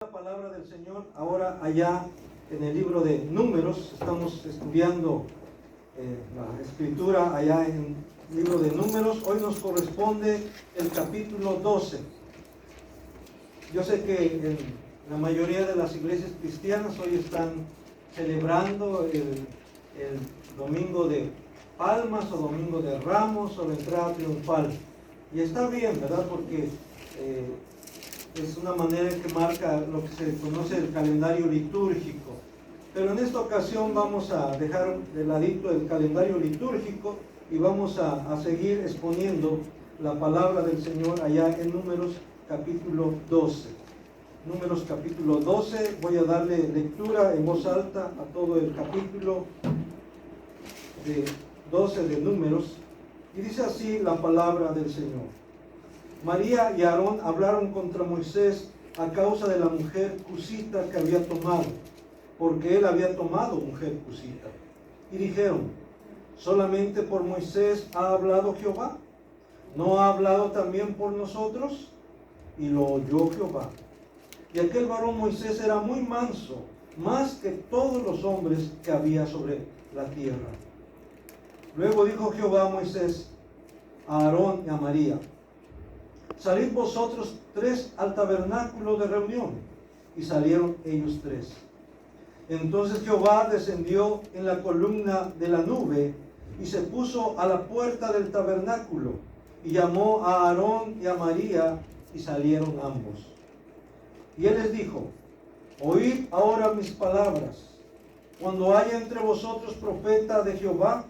La palabra del Señor ahora allá en el libro de Números. Estamos estudiando la escritura allá en el libro de Números. Hoy nos corresponde el capítulo 12. Yo sé que en la mayoría de las iglesias cristianas hoy están celebrando el domingo de Palmas o domingo de Ramos o la entrada triunfal. Y está bien, ¿verdad? Porque es una manera que marca lo que se conoce el calendario litúrgico. Pero en esta ocasión vamos a dejar de ladito el calendario litúrgico y vamos a seguir exponiendo la palabra del Señor allá en Números capítulo 12. Números capítulo 12, voy a darle lectura en voz alta a todo el capítulo de 12 de Números. Y dice así la palabra del Señor. María y Aarón hablaron contra Moisés a causa de la mujer cusita que había tomado, porque él había tomado mujer cusita. Y dijeron: ¿solamente por Moisés ha hablado Jehová? ¿No ha hablado también por nosotros? Y lo oyó Jehová. Y aquel varón Moisés era muy manso, más que todos los hombres que había sobre la tierra. Luego dijo Jehová a Moisés, a Aarón y a María: salid vosotros tres al tabernáculo de reunión. Y salieron ellos tres. Entonces Jehová descendió en la columna de la nube y se puso a la puerta del tabernáculo y llamó a Aarón y a María, y salieron ambos. Y él les dijo: oíd ahora mis palabras. Cuando haya entre vosotros profeta de Jehová,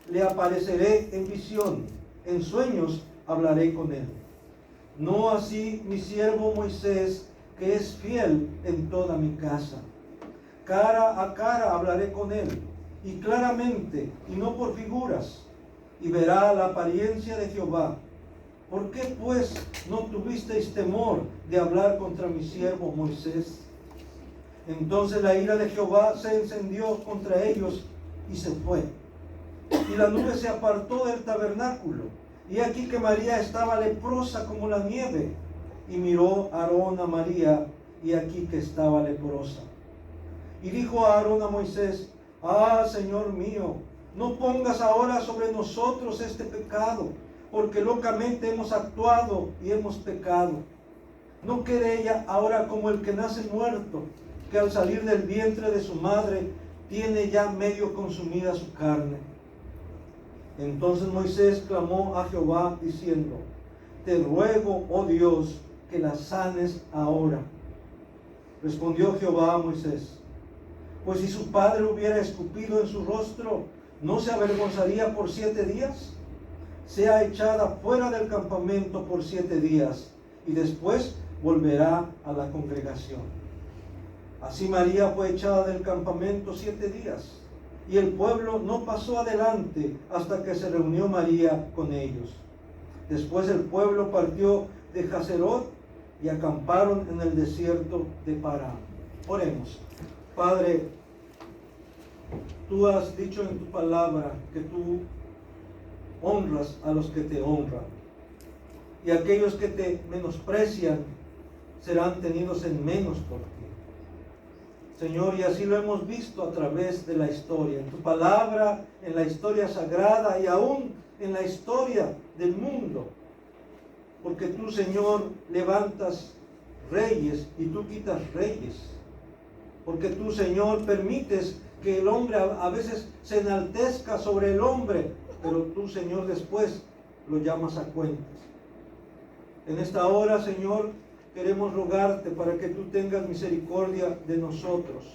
le apareceré en visión, en sueños hablaré con él. No así mi siervo Moisés, que es fiel en toda mi casa. Cara a cara hablaré con él, y claramente, y no por figuras, y verá la apariencia de Jehová. ¿Por qué pues no tuvisteis temor de hablar contra mi siervo Moisés? Entonces la ira de Jehová se encendió contra ellos y se fue. Y la nube se apartó del tabernáculo. Y aquí que María estaba leprosa como la nieve. Y miró Aarón a María, y aquí que estaba leprosa. Y dijo Aarón a Moisés: ah, Señor mío, no pongas ahora sobre nosotros este pecado, porque locamente hemos actuado y hemos pecado. No quede ella ahora como el que nace muerto, que al salir del vientre de su madre tiene ya medio consumida su carne. Entonces Moisés clamó a Jehová diciendo: te ruego, oh Dios, que la sanes ahora. Respondió Jehová a Moisés: pues si su padre hubiera escupido en su rostro, ¿no se avergonzaría por 7 días? Sea echada fuera del campamento por 7 días, y después volverá a la congregación. Así María fue echada del campamento 7 días. Y el pueblo no pasó adelante hasta que se reunió María con ellos. Después el pueblo partió de Hazerot y acamparon en el desierto de Parán. Oremos. Padre, tú has dicho en tu palabra que tú honras a los que te honran. Y aquellos que te menosprecian serán tenidos en menos por ti. Señor, y así lo hemos visto a través de la historia, en tu palabra, en la historia sagrada y aún en la historia del mundo. Porque tú, Señor, levantas reyes y tú quitas reyes. Porque tú, Señor, permites que el hombre a veces se enaltezca sobre el hombre, pero tú, Señor, después lo llamas a cuentas. En esta hora, Señor, queremos rogarte para que tú tengas misericordia de nosotros,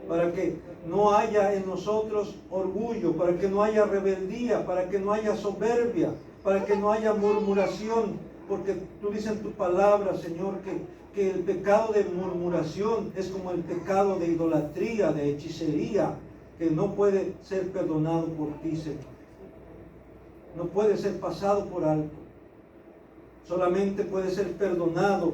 para que no haya en nosotros orgullo, para que no haya rebeldía, para que no haya soberbia, para que no haya murmuración, porque tú dices en tu palabra, Señor, que el pecado de murmuración es como el pecado de idolatría, de hechicería, que no puede ser perdonado por ti, Señor. No puede ser pasado por alto. Solamente puede ser perdonado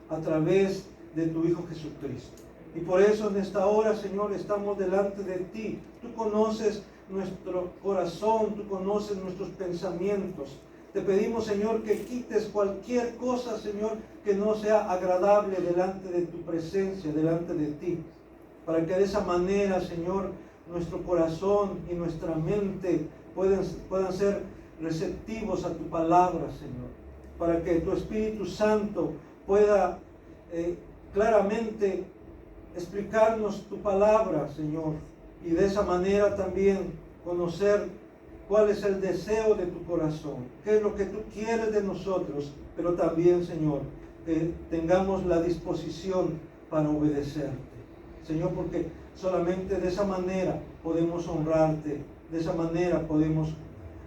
a través de tu Hijo Jesucristo. Y por eso en esta hora, Señor, estamos delante de ti. Tú conoces nuestro corazón, tú conoces nuestros pensamientos. Te pedimos, Señor, que quites cualquier cosa, Señor, que no sea agradable delante de tu presencia, delante de ti. Para que de esa manera, Señor, nuestro corazón y nuestra mente puedan ser receptivos a tu palabra, Señor. Para que tu Espíritu Santo pueda claramente explicarnos tu palabra, Señor. Y de esa manera también conocer cuál es el deseo de tu corazón, qué es lo que tú quieres de nosotros, pero también, Señor, que tengamos la disposición para obedecerte. Señor, porque solamente de esa manera podemos honrarte, de esa manera podemos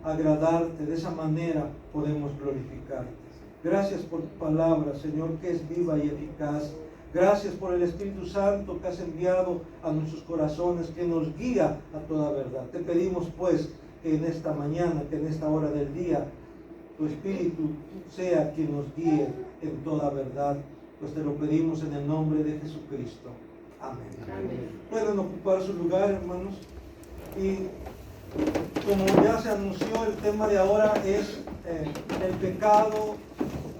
agradarte, de esa manera podemos glorificarte. Gracias por tu palabra, Señor, que es viva y eficaz. Gracias por el Espíritu Santo que has enviado a nuestros corazones, que nos guía a toda verdad. Te pedimos pues que en esta mañana, que en esta hora del día, tu Espíritu sea quien nos guíe en toda verdad. Pues te lo pedimos en el nombre de Jesucristo. Amén. Amén. Pueden ocupar su lugar, hermanos. Y como ya se anunció, el tema de ahora es el pecado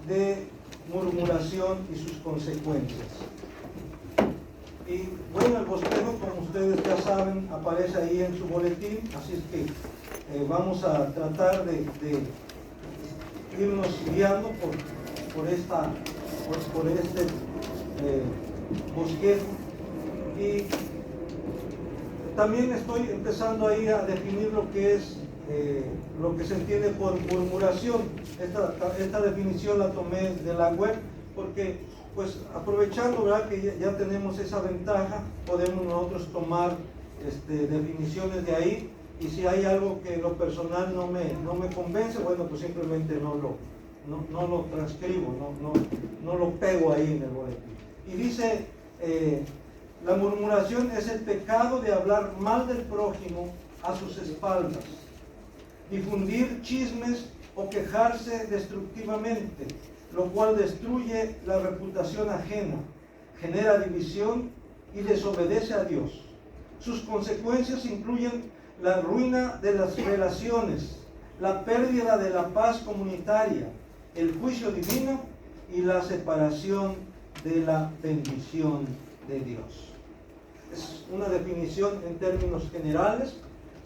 de murmuración y sus consecuencias. Y bueno, el bosquejo, como ustedes ya saben, aparece ahí en su boletín, así es que vamos a tratar de irnos guiando por este bosquejo. Y también estoy empezando ahí a definir lo que es lo que se entiende por murmuración. Esta definición la tomé de la web porque, pues, aprovechando, ¿verdad?, que ya tenemos esa ventaja, podemos nosotros tomar definiciones de ahí, y si hay algo que en lo personal no me convence, bueno, pues simplemente no lo transcribo, no lo pego ahí en el boletín. Y dice, la murmuración es el pecado de hablar mal del prójimo a sus espaldas, difundir chismes o quejarse destructivamente, lo cual destruye la reputación ajena, genera división y desobedece a Dios. Sus consecuencias incluyen la ruina de las relaciones, la pérdida de la paz comunitaria, el juicio divino y la separación de la bendición de Dios. Es una definición en términos generales.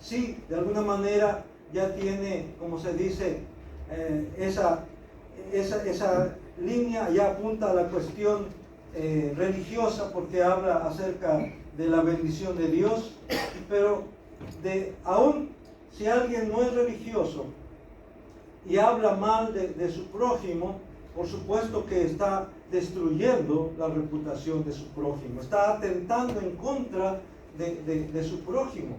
Sí, de alguna manera ya tiene, como se dice, esa línea ya apunta a la cuestión religiosa, porque habla acerca de la bendición de Dios, pero aún si alguien no es religioso y habla mal de su prójimo, por supuesto que está destruyendo la reputación de su prójimo, está atentando en contra de su prójimo.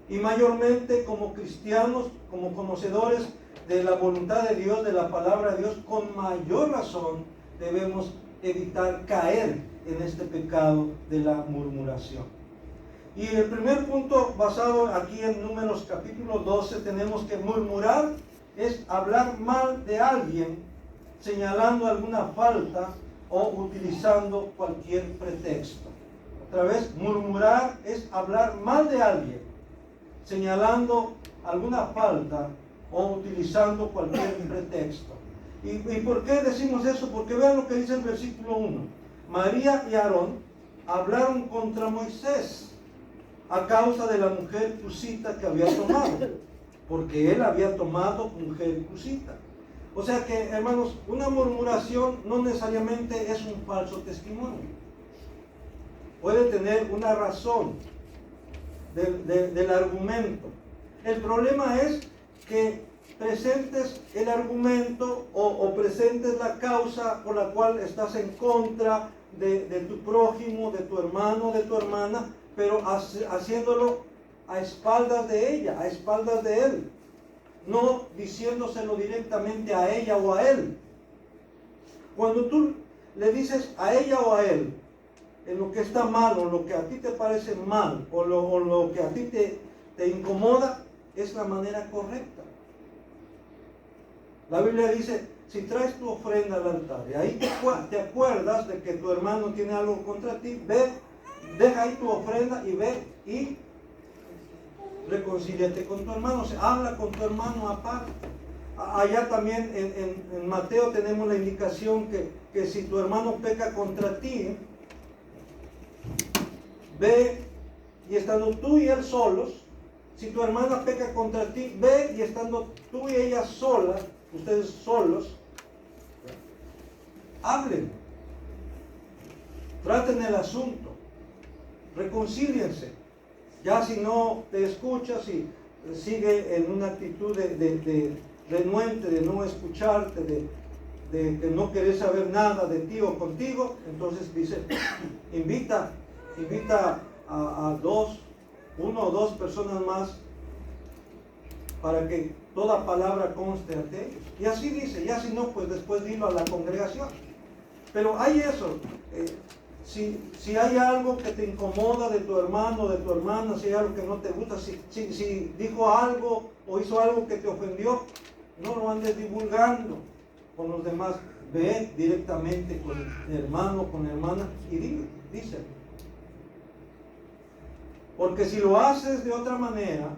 Y mayormente como cristianos, como conocedores de la voluntad de Dios, de la palabra de Dios, con mayor razón debemos evitar caer en este pecado de la murmuración. Y el primer punto, basado aquí en Números capítulo 12, tenemos que murmurar es hablar mal de alguien, señalando alguna falta o utilizando cualquier pretexto. Otra vez, murmurar es hablar mal de alguien, señalando alguna falta o utilizando cualquier pretexto. ¿Y por qué decimos eso? Porque vean lo que dice el versículo 1. María y Aarón hablaron contra Moisés a causa de la mujer cusita que había tomado, porque él había tomado mujer cusita. O sea que, hermanos, una murmuración no necesariamente es un falso testimonio. Puede tener una razón del argumento. El problema es que presentes el argumento o presentes la causa por la cual estás en contra de tu prójimo, de tu hermano, de tu hermana, pero haciéndolo a espaldas de ella, a espaldas de él, no diciéndoselo directamente a ella o a él. Cuando tú le dices a ella o a él en lo que está mal, o lo que a ti te parece mal, o lo que a ti te incomoda, es la manera correcta. La Biblia dice, si traes tu ofrenda al altar y ahí te acuerdas de que tu hermano tiene algo contra ti, ve, deja ahí tu ofrenda y ve y reconcíliate con tu hermano, o sea, habla con tu hermano aparte. Allá también en Mateo tenemos la indicación que si tu hermano peca contra ti, ve y estando tú y él solos, si tu hermana peca contra ti, ve y estando tú y ella sola, ustedes solos, hablen, traten el asunto, reconcíliense. Ya si no te escuchas y sigue en una actitud de renuente, de no escucharte, de que no querés saber nada de ti o contigo, entonces dice, invita a uno o dos personas más para que toda palabra conste ante ellos. Y así dice, ya si no, pues después dilo a la congregación. Pero hay eso, si hay algo que te incomoda de tu hermano, de tu hermana, si hay algo que no te gusta, si dijo algo o hizo algo que te ofendió, no lo andes divulgando con los demás. Ve directamente con el hermano, con la hermana y dice. Porque si lo haces de otra manera,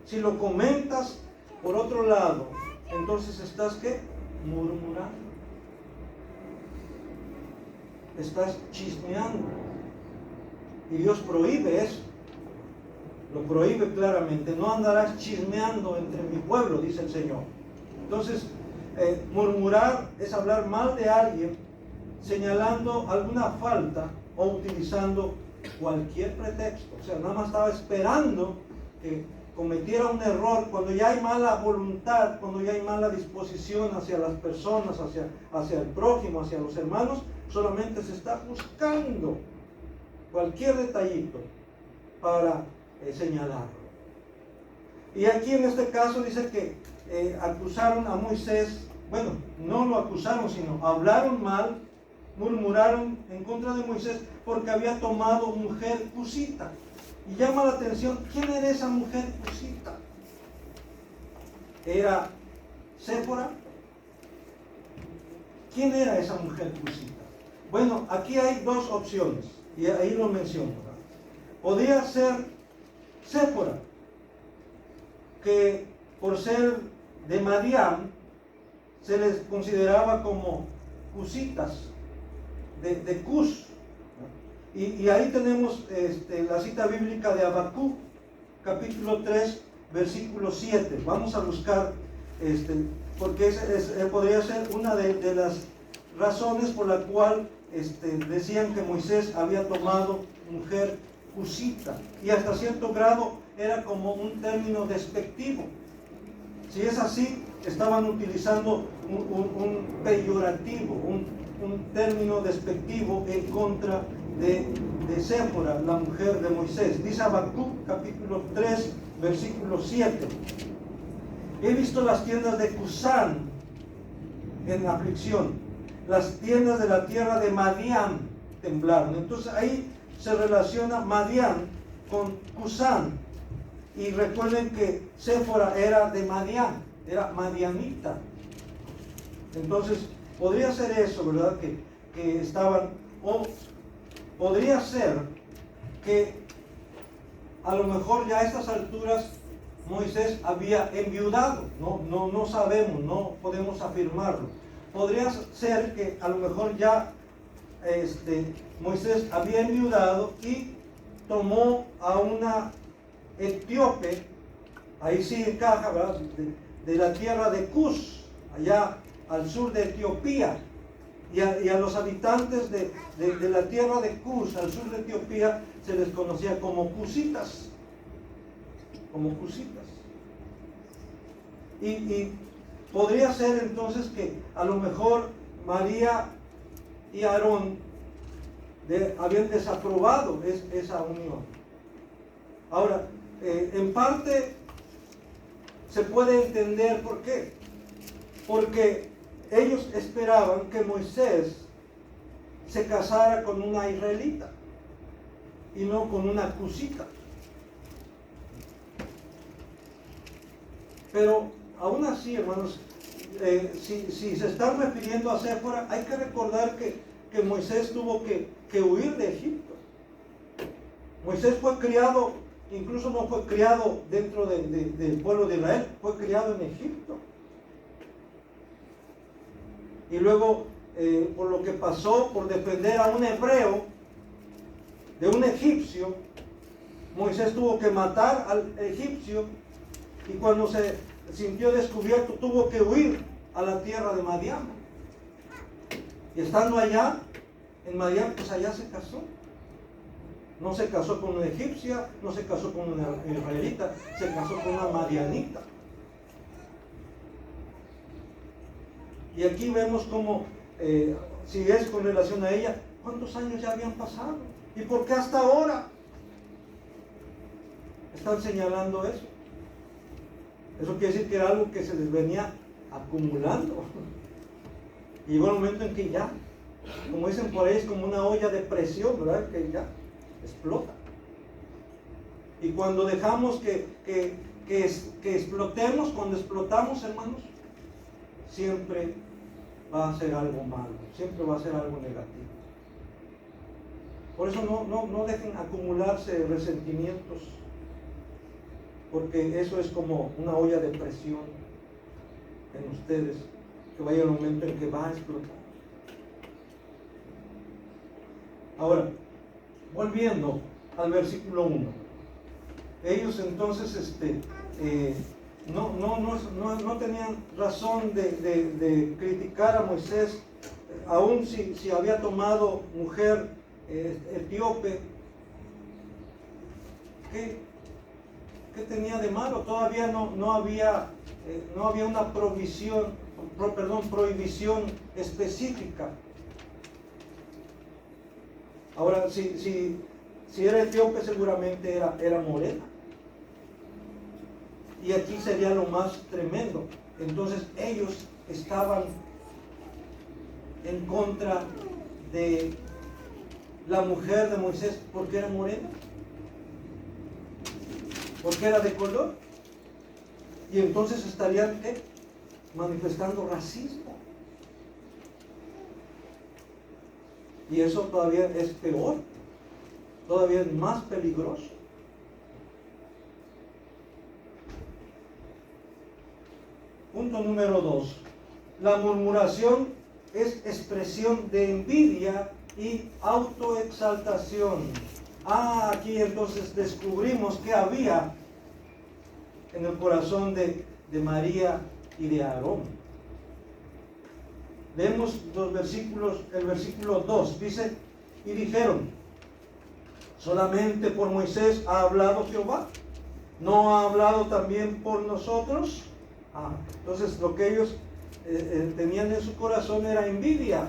si lo comentas por otro lado, entonces estás ¿qué? Murmurando. Estás chismeando. Y Dios prohíbe eso. Lo prohíbe claramente. No andarás chismeando entre mi pueblo, dice el Señor. Entonces, murmurar es hablar mal de alguien, señalando alguna falta o utilizando cualquier pretexto. O sea, nada más estaba esperando que cometiera un error cuando ya hay mala voluntad, cuando ya hay mala disposición hacia las personas, hacia el prójimo, hacia los hermanos. Solamente se está buscando cualquier detallito para señalarlo. Y aquí en este caso dice que acusaron a Moisés, bueno, no lo acusaron, sino hablaron mal, murmuraron en contra de Moisés porque había tomado mujer cusita. Y llama la atención, ¿quién era esa mujer cusita? ¿Era Séfora? ¿Quién era esa mujer cusita? Bueno, aquí hay dos opciones, y ahí lo menciono, ¿verdad? Podría ser Séfora, que por ser de Madián se les consideraba como cusitas, de Cus. Y ahí tenemos la cita bíblica de Habacuc, capítulo 3, versículo 7. Vamos a buscar, porque podría ser una de las razones por la cual decían que Moisés había tomado mujer cusita. Y hasta cierto grado era como un término despectivo. Si es así, estaban utilizando un peyorativo, un término despectivo en contra de Séfora, la mujer de Moisés. Dice Habacuc capítulo 3, versículo 7. He visto las tiendas de Cusán en aflicción, las tiendas de la tierra de Madián temblaron. Entonces ahí se relaciona Madián con Cusán. Y recuerden que Séfora era de Madián, era madianita. Entonces podría ser eso, ¿verdad? Que estaban, o podría ser que a lo mejor ya a estas alturas Moisés había enviudado. No sabemos, no podemos afirmarlo. Podría ser que a lo mejor ya Moisés había enviudado y tomó a una etíope, ahí sí encaja, ¿verdad? De la tierra de Cus, allá al sur de Etiopía. Y a los habitantes de la tierra de Cus, al sur de Etiopía, se les conocía como cusitas. Como cusitas. Y podría ser entonces que a lo mejor María y Aarón habían desaprobado esa unión. Ahora, en parte se puede entender por qué. Porque ellos esperaban que Moisés se casara con una israelita y no con una cusita. Pero aún así, hermanos, si se están refiriendo a Séfora, hay que recordar que Moisés tuvo que huir de Egipto. Moisés fue criado, incluso no fue criado dentro del pueblo de Israel, fue criado en Egipto. y luego por lo que pasó por defender a un hebreo de un egipcio, Moisés tuvo que matar al egipcio, y cuando se sintió descubierto tuvo que huir a la tierra de Madián. Y estando allá en Madián, pues allá se casó. No se casó con una egipcia, no se casó con una israelita, se casó con una madianita. Y aquí vemos como, si es con relación a ella, ¿cuántos años ya habían pasado? ¿Y por qué hasta ahora están señalando eso? Eso quiere decir que era algo que se les venía acumulando. Y llegó el momento en que ya, como dicen por ahí, es como una olla de presión, ¿verdad? Que ya explota. Y cuando dejamos que explotemos, cuando explotamos, hermanos, siempre va a ser algo malo, siempre va a ser algo negativo. Por eso no dejen acumularse resentimientos, porque eso es como una olla de presión en ustedes, que vaya el momento en que va a explotar. Ahora, volviendo al versículo 1. Ellos entonces no tenían razón de criticar a Moisés, aun si había tomado mujer etíope. ¿Qué tenía de malo? Todavía no había una prohibición específica. Ahora, si era etíope, seguramente era morena. Y aquí sería lo más tremendo. Entonces ellos estaban en contra de la mujer de Moisés porque era morena, porque era de color. Y entonces estarían manifestando racismo. Y eso todavía es peor, todavía es más peligroso. Punto número 2. La murmuración es expresión de envidia y autoexaltación. Aquí entonces descubrimos que había en el corazón de María y de Aarón. Leemos los versículos, el versículo 2 dice: y dijeron, ¿solamente por Moisés ha hablado Jehová? ¿No ha hablado también por nosotros? Entonces lo que ellos tenían en su corazón era envidia.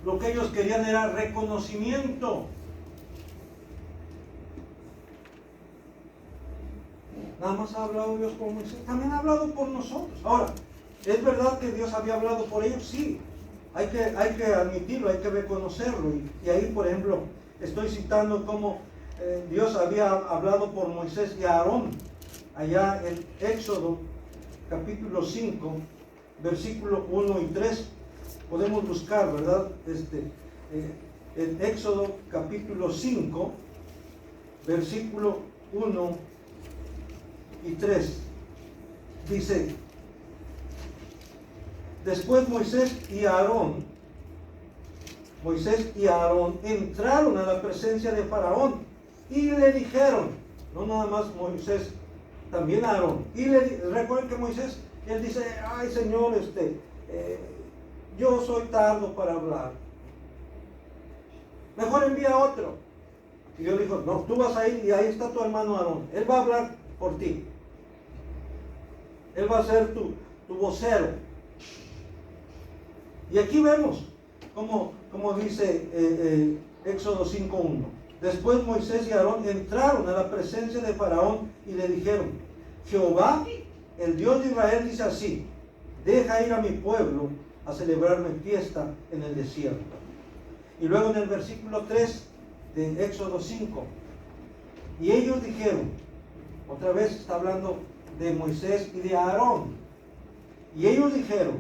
Lo que ellos querían era reconocimiento. Nada más ha hablado Dios por Moisés, también ha hablado por nosotros. Ahora, ¿es verdad que Dios había hablado por ellos? Sí, hay que admitirlo, hay que reconocerlo. Y ahí, por ejemplo, estoy citando cómo Dios había hablado por Moisés y Aarón, allá en Éxodo capítulo 5, versículo 1 y 3. Podemos buscar, ¿verdad? En Éxodo capítulo 5, versículo 1 y 3. Dice: después Moisés y Aarón entraron a la presencia de Faraón y le dijeron, no nada más Moisés, también Aarón, y recuerden que Moisés, él dice: ay Señor, yo soy tardo para hablar, mejor envía a otro. Y Dios dijo: no, tú vas a ir y ahí está tu hermano Aarón, él va a hablar por ti, él va a ser tu vocero. Y aquí vemos como dice Éxodo 5:1. Después Moisés y Aarón entraron a la presencia de Faraón y le dijeron: Jehová, el Dios de Israel, dice así: deja ir a mi pueblo a celebrarme fiesta en el desierto. Y luego en el versículo 3 de Éxodo 5, y ellos dijeron, otra vez está hablando de Moisés y de Aarón, y ellos dijeron: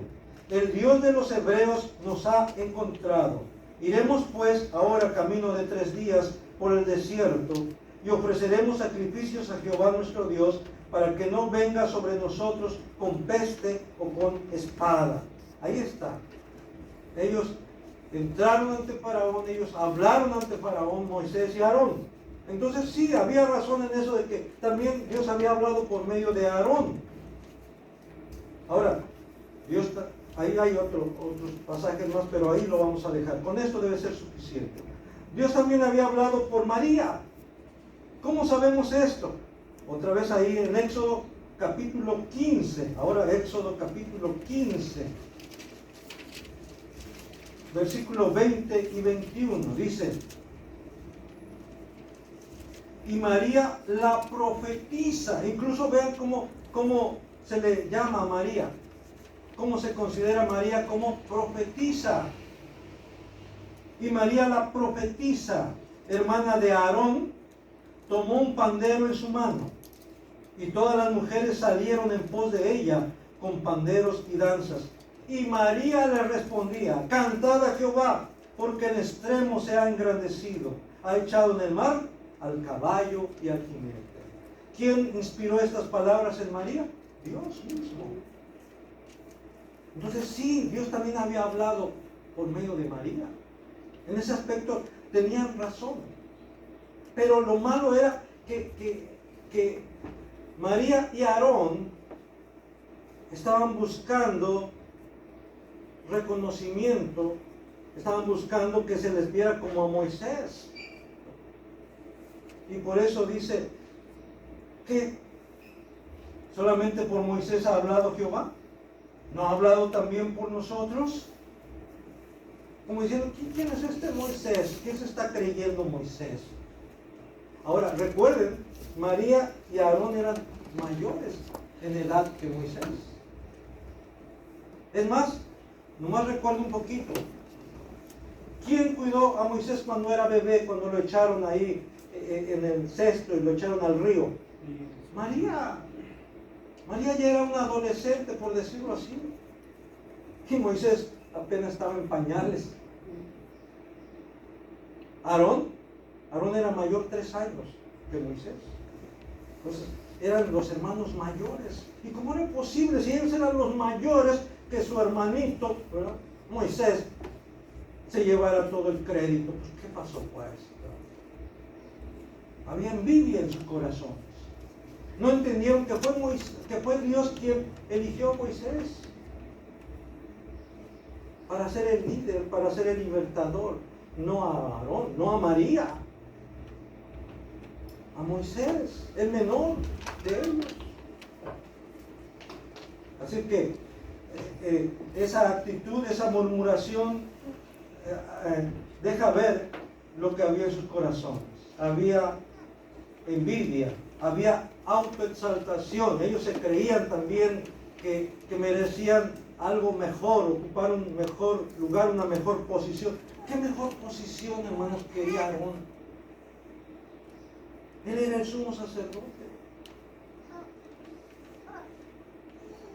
el Dios de los hebreos nos ha encontrado. Iremos pues ahora camino de 3 días por el desierto y ofreceremos sacrificios a Jehová nuestro Dios para que no venga sobre nosotros con peste o con espada. Ahí está. Ellos entraron ante Faraón, ellos hablaron ante Faraón, Moisés y Aarón. Entonces sí, había razón en eso de que también Dios había hablado por medio de Aarón. Ahora, ahí hay otros pasajes más, pero ahí lo vamos a dejar. Con esto debe ser suficiente. Dios también había hablado por María. ¿Cómo sabemos esto? Otra vez ahí en Éxodo capítulo 15. Ahora Éxodo capítulo 15. Versículos 20 y 21. Dice: y María la profetiza. Incluso vean cómo se le llama a María. Cómo se considera María como profetiza. Y María la profetiza, hermana de Aarón, tomó un pandero en su mano. Y todas las mujeres salieron en pos de ella con panderos y danzas. Y María le respondía: cantad a Jehová, porque en extremo se ha engrandecido. Ha echado en el mar al caballo y al jinete. ¿Quién inspiró estas palabras en María? Dios mismo. Entonces sí, Dios también había hablado por medio de María. En ese aspecto tenían razón. Pero lo malo era que María y Aarón estaban buscando reconocimiento, estaban buscando que se les viera como a Moisés. Y por eso dice que solamente por Moisés ha hablado Jehová. ¿No ha hablado también por nosotros? Como diciendo, ¿quién es este Moisés? ¿Quién se está creyendo Moisés? Ahora, recuerden, María y Aarón eran mayores en edad que Moisés. Es más, nomás recuerdo un poquito. ¿Quién cuidó a Moisés cuando era bebé, cuando lo echaron ahí en el cesto y lo echaron al río? María. María ya era una adolescente, por decirlo así. Y Moisés apenas estaba en pañales. Aarón era mayor 3 años que Moisés. Entonces, eran los hermanos mayores. ¿Y cómo era posible? Si ellos eran los mayores, que su hermanito, ¿verdad?, Moisés, se llevara todo el crédito. Pues, ¿qué pasó pues? Había envidia en sus corazones. No entendieron que fue Dios quien eligió a Moisés para ser el líder, para ser el libertador. No a Aarón, no a María, a Moisés, el menor de ellos. Así que esa actitud, esa murmuración deja ver lo que había en sus corazones. Había envidia, había autoexaltación. Ellos se creían también que merecían algo mejor, ocupar un mejor lugar, una mejor posición. ¿Qué mejor posición, hermanos, quería Aarón? Él era el sumo sacerdote.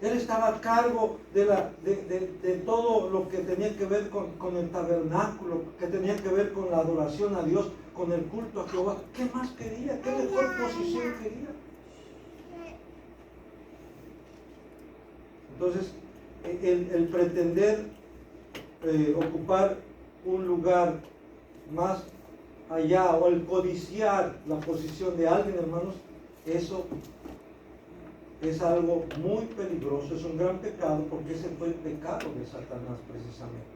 Él estaba a cargo de todo lo que tenía que ver con el tabernáculo, que tenía que ver con la adoración a Dios, con el culto a Jehová. ¿Qué más quería? ¿Qué mejor posición quería? Entonces, el pretender ocupar un lugar más allá, o el codiciar la posición de alguien, hermanos, eso es algo muy peligroso, es un gran pecado, porque ese fue el pecado de Satanás precisamente.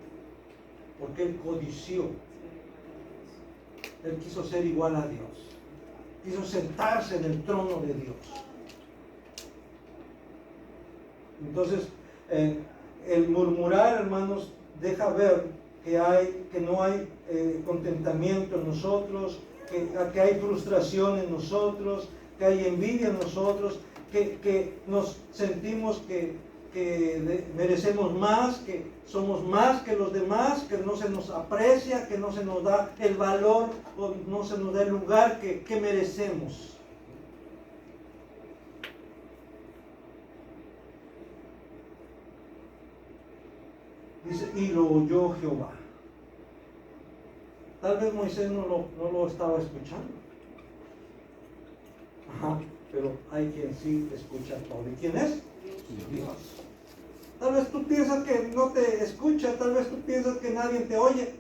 Porque él codició, él quiso ser igual a Dios, quiso sentarse en el trono de Dios. Entonces, el murmurar, hermanos, deja ver que no hay contentamiento en nosotros, que hay frustración en nosotros, que hay envidia en nosotros, que nos sentimos que merecemos más, que somos más que los demás, que no se nos aprecia, que no se nos da el valor o no se nos da el lugar que merecemos. Dice, y lo oyó Jehová. Tal vez Moisés no lo estaba escuchando. Ajá. pero hay quien sí escucha todo. ¿Y quién es? Dios. Tal vez tú piensas que no te escucha, tal vez tú piensas que nadie te oye.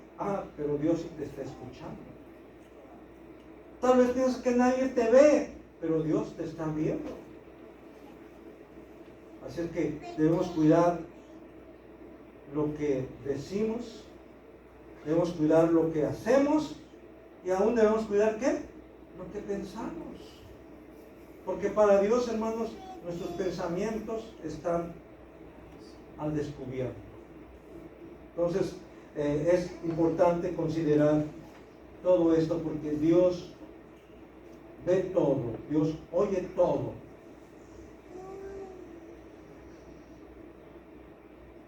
Pero Dios sí te está escuchando. Tal vez piensas que nadie te ve, pero Dios te está viendo. Así es que debemos cuidar lo que decimos, debemos cuidar lo que hacemos y aún debemos cuidar ¿qué? Lo que pensamos. Porque para Dios, hermanos, nuestros pensamientos están al descubierto. Entonces, es importante considerar todo esto porque Dios ve todo, Dios oye todo.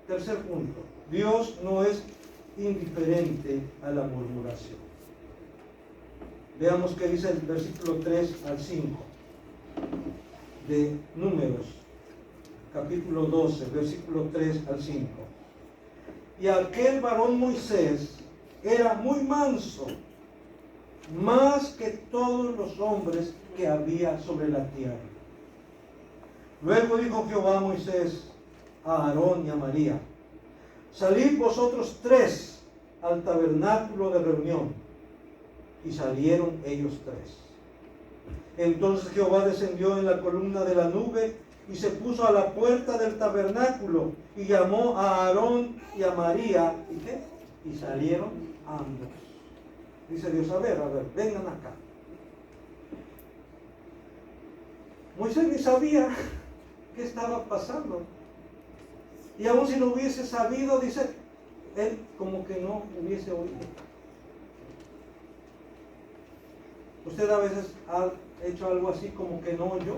Tercer punto, Dios no es indiferente a la murmuración. Veamos qué dice el versículo 3 al 5 de Números, capítulo 12, versículo 3 al 5. Y aquel varón Moisés era muy manso, más que todos los hombres que había sobre la tierra. Luego dijo Jehová a Moisés, a Aarón y a María: salid vosotros tres al tabernáculo de reunión. Y salieron ellos tres. Entonces Jehová descendió en la columna de la nube y se puso a la puerta del tabernáculo y llamó a Aarón y a María. ¿Y qué? Y salieron ambos. Dice Dios, a ver, vengan acá. Moisés ni sabía qué estaba pasando. Y aún si lo hubiese sabido, dice, él como que no hubiese oído. Usted a veces ha hecho algo así como que no oyó.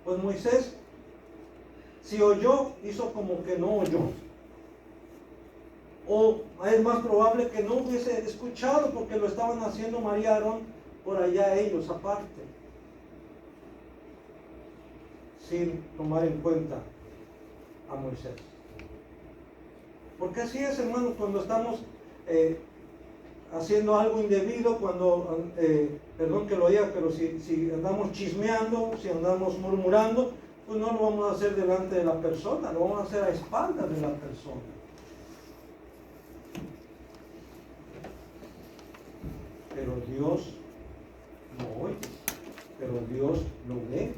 Pues Moisés, si oyó, hizo como que no oyó. O es más probable que no hubiese escuchado porque lo estaban haciendo María y Aarón por allá ellos aparte, sin tomar en cuenta a Moisés. Porque así es, hermanos, cuando estamos haciendo algo indebido, cuando, perdón que lo diga, pero si andamos chismeando, si andamos murmurando, pues no lo vamos a hacer delante de la persona, lo vamos a hacer a espaldas de la persona. Pero Dios lo oye, pero Dios lo ve.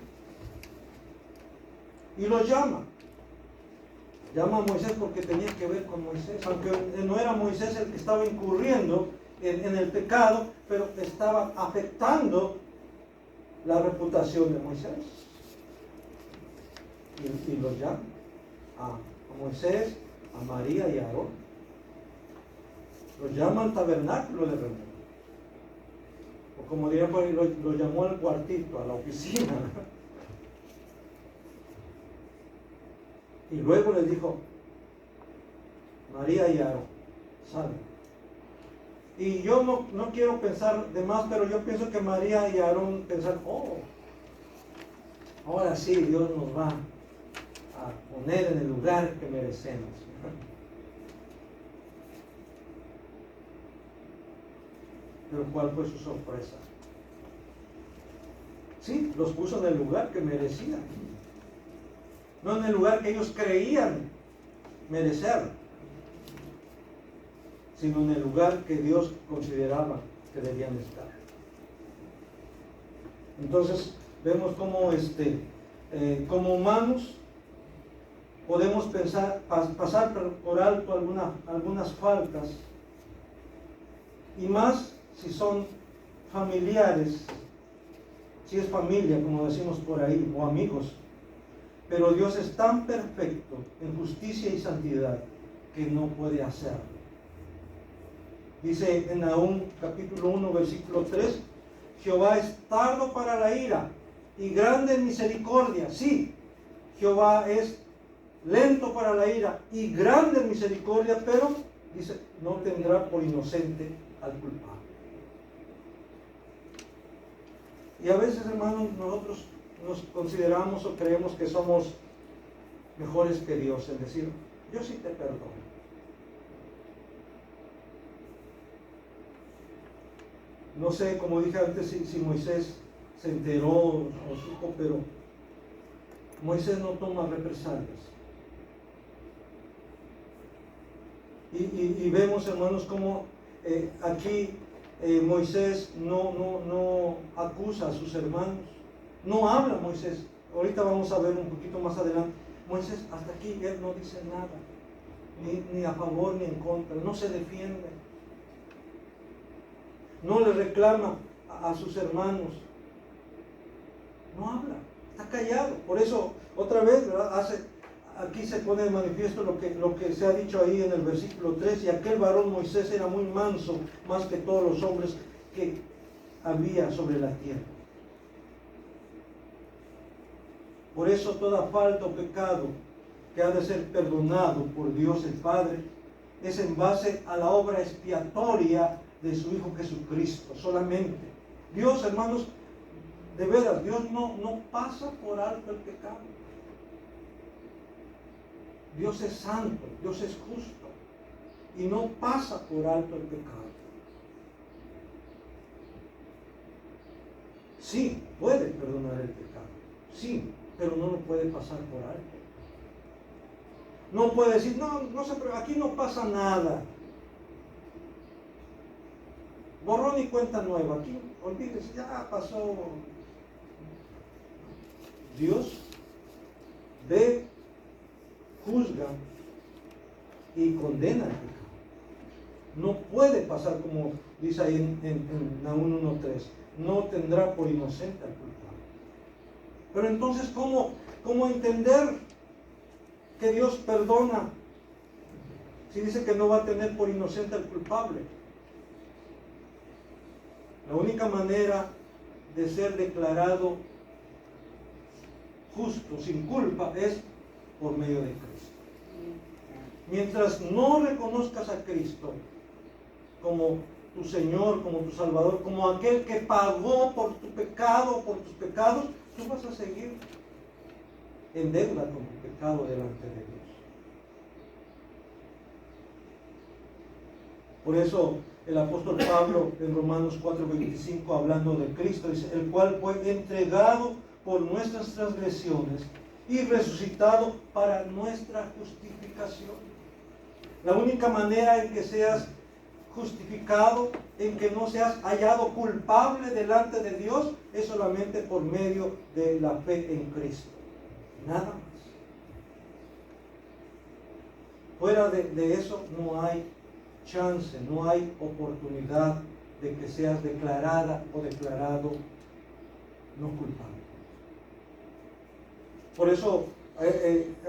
Y lo llama. Llama a Moisés porque tenía que ver con Moisés, aunque no era Moisés el que estaba incurriendo en el pecado, pero estaba afectando la reputación de Moisés. Y lo llama a Moisés, a María y a Aarón. Lo llama al tabernáculo de reunión. O como diría, lo llamó al cuartito, a la oficina. Y luego les dijo, María y Aarón, salen. Y yo no quiero pensar de más, pero yo pienso que María y Aarón pensaron, ahora sí Dios nos va a poner en el lugar que merecemos. Pero ¿cuál fue su sorpresa? Sí, los puso en el lugar que merecían. No en el lugar que ellos creían merecer, sino en el lugar que Dios consideraba que debían estar. Entonces, vemos cómo como humanos podemos pasar por alto algunas faltas, y más si son familiares, si es familia, como decimos por ahí, o amigos. Pero Dios es tan perfecto en justicia y santidad que no puede hacerlo. Dice en Nahum capítulo 1 versículo 3, Jehová es tardo para la ira y grande en misericordia. Sí, Jehová es lento para la ira y grande en misericordia, pero dice, no tendrá por inocente al culpable. Y a veces, hermanos, nosotros nos consideramos o creemos que somos mejores que Dios en decir, yo sí te perdono. No sé, como dije antes, si Moisés se enteró o supo, pero Moisés no toma represalias. Y vemos, hermanos, como aquí Moisés no acusa a sus hermanos, no habla Moisés. Ahorita vamos a ver un poquito más adelante. Moisés, hasta aquí él no dice nada, ni a favor ni en contra, no se defiende, no le reclama a sus hermanos, no habla, está callado. Por eso, otra vez, ¿verdad? Aquí se pone de manifiesto lo que se ha dicho ahí en el versículo 3, y aquel varón Moisés era muy manso, más que todos los hombres que había sobre la tierra. Por eso toda falta o pecado que ha de ser perdonado por Dios el Padre es en base a la obra expiatoria de su Hijo Jesucristo, solamente. Dios, hermanos, de veras, Dios no pasa por alto el pecado. Dios es santo, Dios es justo y no pasa por alto el pecado. Sí, puede perdonar el pecado, sí, pero no lo puede pasar por alto. No puede decir, no sé, pero aquí no pasa nada. Borrón y cuenta nueva, aquí olvídese, ya pasó. Dios ve, juzga y condena el pecado. No puede pasar, como dice ahí en Nahum 1:3, no tendrá por inocente al culpable. Pero entonces, ¿cómo entender que Dios perdona si dice que no va a tener por inocente al culpable? La única manera de ser declarado justo, sin culpa, es por medio de Cristo. Mientras no reconozcas a Cristo como tu Señor, como tu Salvador, como aquel que pagó por tu pecado, por tus pecados, tú vas a seguir en deuda con tu pecado delante de Dios. Por eso el apóstol Pablo en Romanos 4:25, hablando de Cristo, dice, el cual fue entregado por nuestras transgresiones y resucitado para nuestra justificación. La única manera en que seas justificado, en que no seas hallado culpable delante de Dios, es solamente por medio de la fe en Cristo. Nada más. Fuera de eso no hay chance, no hay oportunidad de que seas declarada o declarado no culpable. Por eso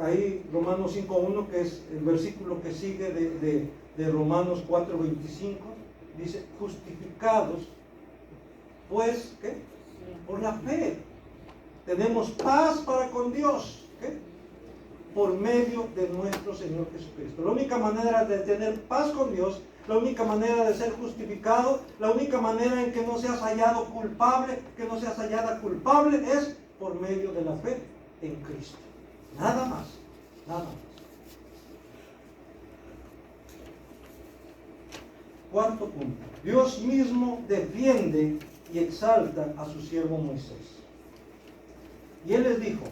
ahí Romanos 5:1, que es el versículo que sigue de Romanos 4:25, dice, justificados pues, ¿qué? Por la fe tenemos paz para con Dios, ¿qué? Por medio de nuestro Señor Jesucristo. La única manera de tener paz con Dios, la única manera de ser justificado, la única manera en que no seas hallado culpable, que no seas hallada culpable, es por medio de la fe en Cristo. Nada más, nada más. Cuarto punto. Dios mismo defiende y exalta a su siervo Moisés. Y él les dijo,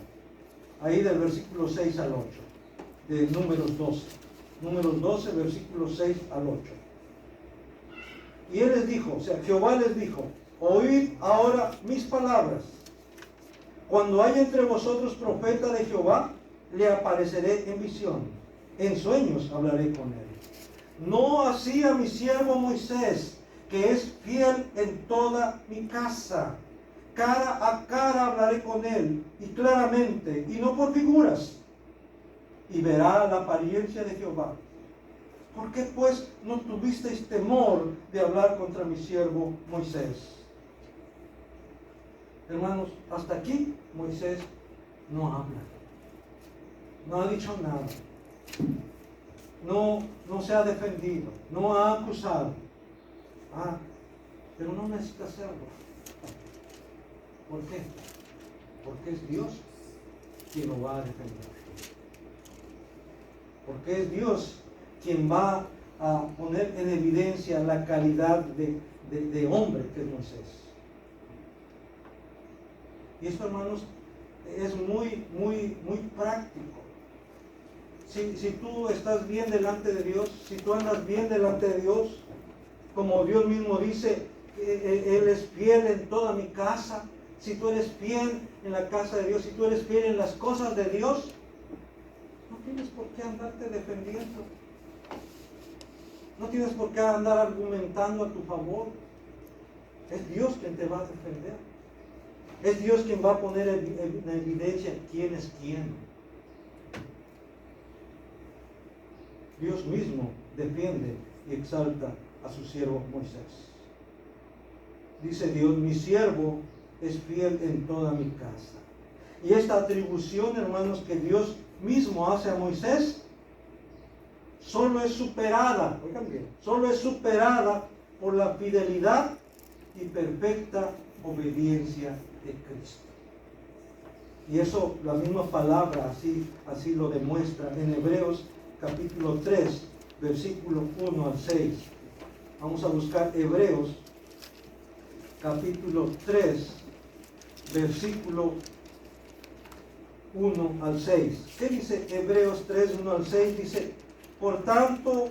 ahí del versículo 6 al 8, de Números 12. Números 12, versículos 6 al 8. Y él les dijo, o sea, Jehová les dijo, oíd ahora mis palabras. Cuando haya entre vosotros profeta de Jehová, le apareceré en visión. En sueños hablaré con él. No así a mi siervo Moisés, que es fiel en toda mi casa. Cara a cara hablaré con él, y claramente, y no por figuras. Y verá la apariencia de Jehová. ¿Por qué pues no tuvisteis temor de hablar contra mi siervo Moisés? Hermanos, hasta aquí Moisés no habla. No ha dicho nada. No se ha defendido. No ha acusado. Pero no necesita hacerlo. ¿Por qué? Porque es Dios quien lo va a defender. Porque es Dios quien va a poner en evidencia la calidad de hombre que es Moisés. Y esto, hermanos, es muy práctico. Si tú estás bien delante de Dios, si tú andas bien delante de Dios, como Dios mismo dice, Él es fiel en toda mi casa. Si tú eres fiel en la casa de Dios, si tú eres fiel en las cosas de Dios, no tienes por qué andarte defendiendo. No tienes por qué andar argumentando a tu favor. Es Dios quien te va a defender. Es Dios quien va a poner en evidencia quién es quién. Dios mismo defiende y exalta a su siervo Moisés. Dice Dios, mi siervo es fiel en toda mi casa. Y esta atribución, hermanos, que Dios mismo hace a Moisés, solo es superada, oigan bien, solo es superada por la fidelidad y perfecta obediencia de Cristo. Y eso, la misma palabra, así lo demuestra en Hebreos capítulo 3, versículo 1 al 6. Vamos a buscar Hebreos capítulo 3, versículo 1 al 6. ¿Qué dice Hebreos 3, 1 al 6? Dice, por tanto,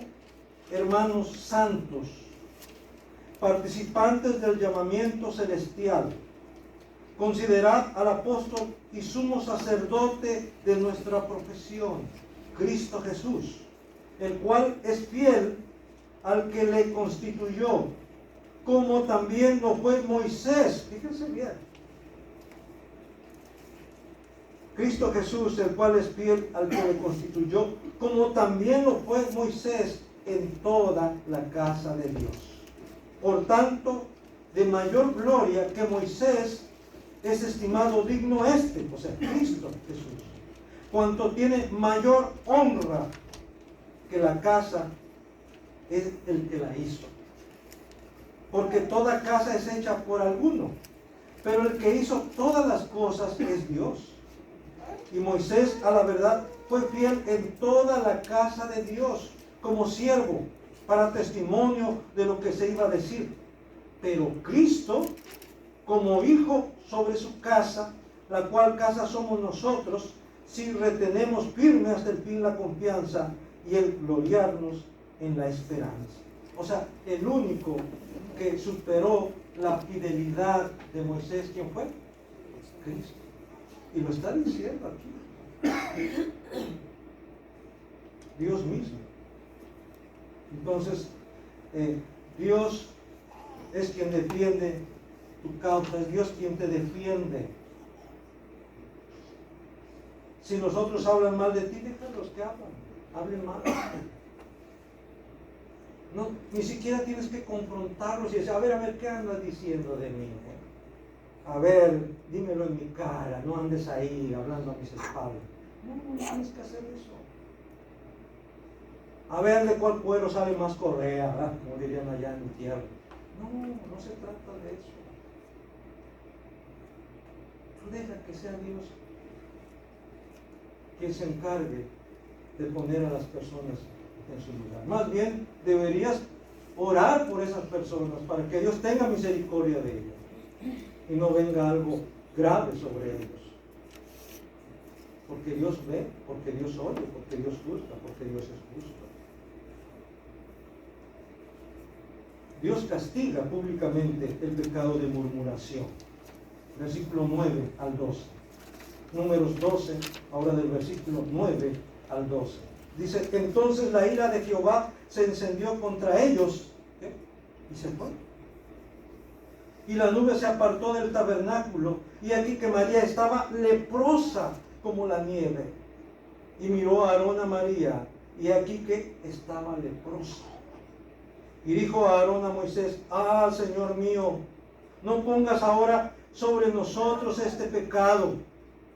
hermanos santos, participantes del llamamiento celestial, considerad al apóstol y sumo sacerdote de nuestra profesión, Cristo Jesús, el cual es fiel al que le constituyó, como también lo fue Moisés. Fíjense bien. Cristo Jesús, el cual es fiel al que le constituyó, como también lo fue Moisés en toda la casa de Dios. Por tanto, de mayor gloria que Moisés es estimado digno o sea, Cristo Jesús, cuanto tiene mayor honra que la casa es el que la hizo. Porque toda casa es hecha por alguno, pero el que hizo todas las cosas es Dios. Y Moisés, a la verdad, fue fiel en toda la casa de Dios, como siervo, para testimonio de lo que se iba a decir. Pero Cristo, como hijo sobre su casa, la cual casa somos nosotros, si retenemos firme hasta el fin la confianza y el gloriarnos en la esperanza. O sea, el único que superó la fidelidad de Moisés, ¿quién fue? Cristo. Y lo está diciendo aquí. Dios mismo. Entonces, Dios es quien defiende tu causa, es Dios quien te defiende. Si los otros hablan mal de ti, déjalos que hablen mal. No, ni siquiera tienes que confrontarlos y decir, a ver, ¿qué andas diciendo de mí? A ver, dímelo en mi cara, no andes ahí hablando a mis espaldas. No tienes que hacer eso. A ver de cuál cuero sale más correa, ¿verdad? Como dirían allá en mi tierra. No se trata de eso. Tú deja que sea Dios quien se encargue de poner a las personas en su lugar. Más bien, deberías orar por esas personas para que Dios tenga misericordia de ellas y no venga algo grave sobre ellos. Porque Dios ve, porque Dios oye, porque Dios juzga, porque Dios es justo. Dios castiga públicamente el pecado de murmuración. Versículo 9 al 12. Números 12, ahora del versículo 9 al 12. Dice, entonces la ira de Jehová se encendió contra ellos, ¿qué? Y se fue. Y la nube se apartó del tabernáculo, y aquí que María estaba leprosa como la nieve. Y miró a Aarón a María, y aquí que estaba leprosa. Y dijo a Aarón a Moisés, Señor mío, no pongas ahora sobre nosotros este pecado,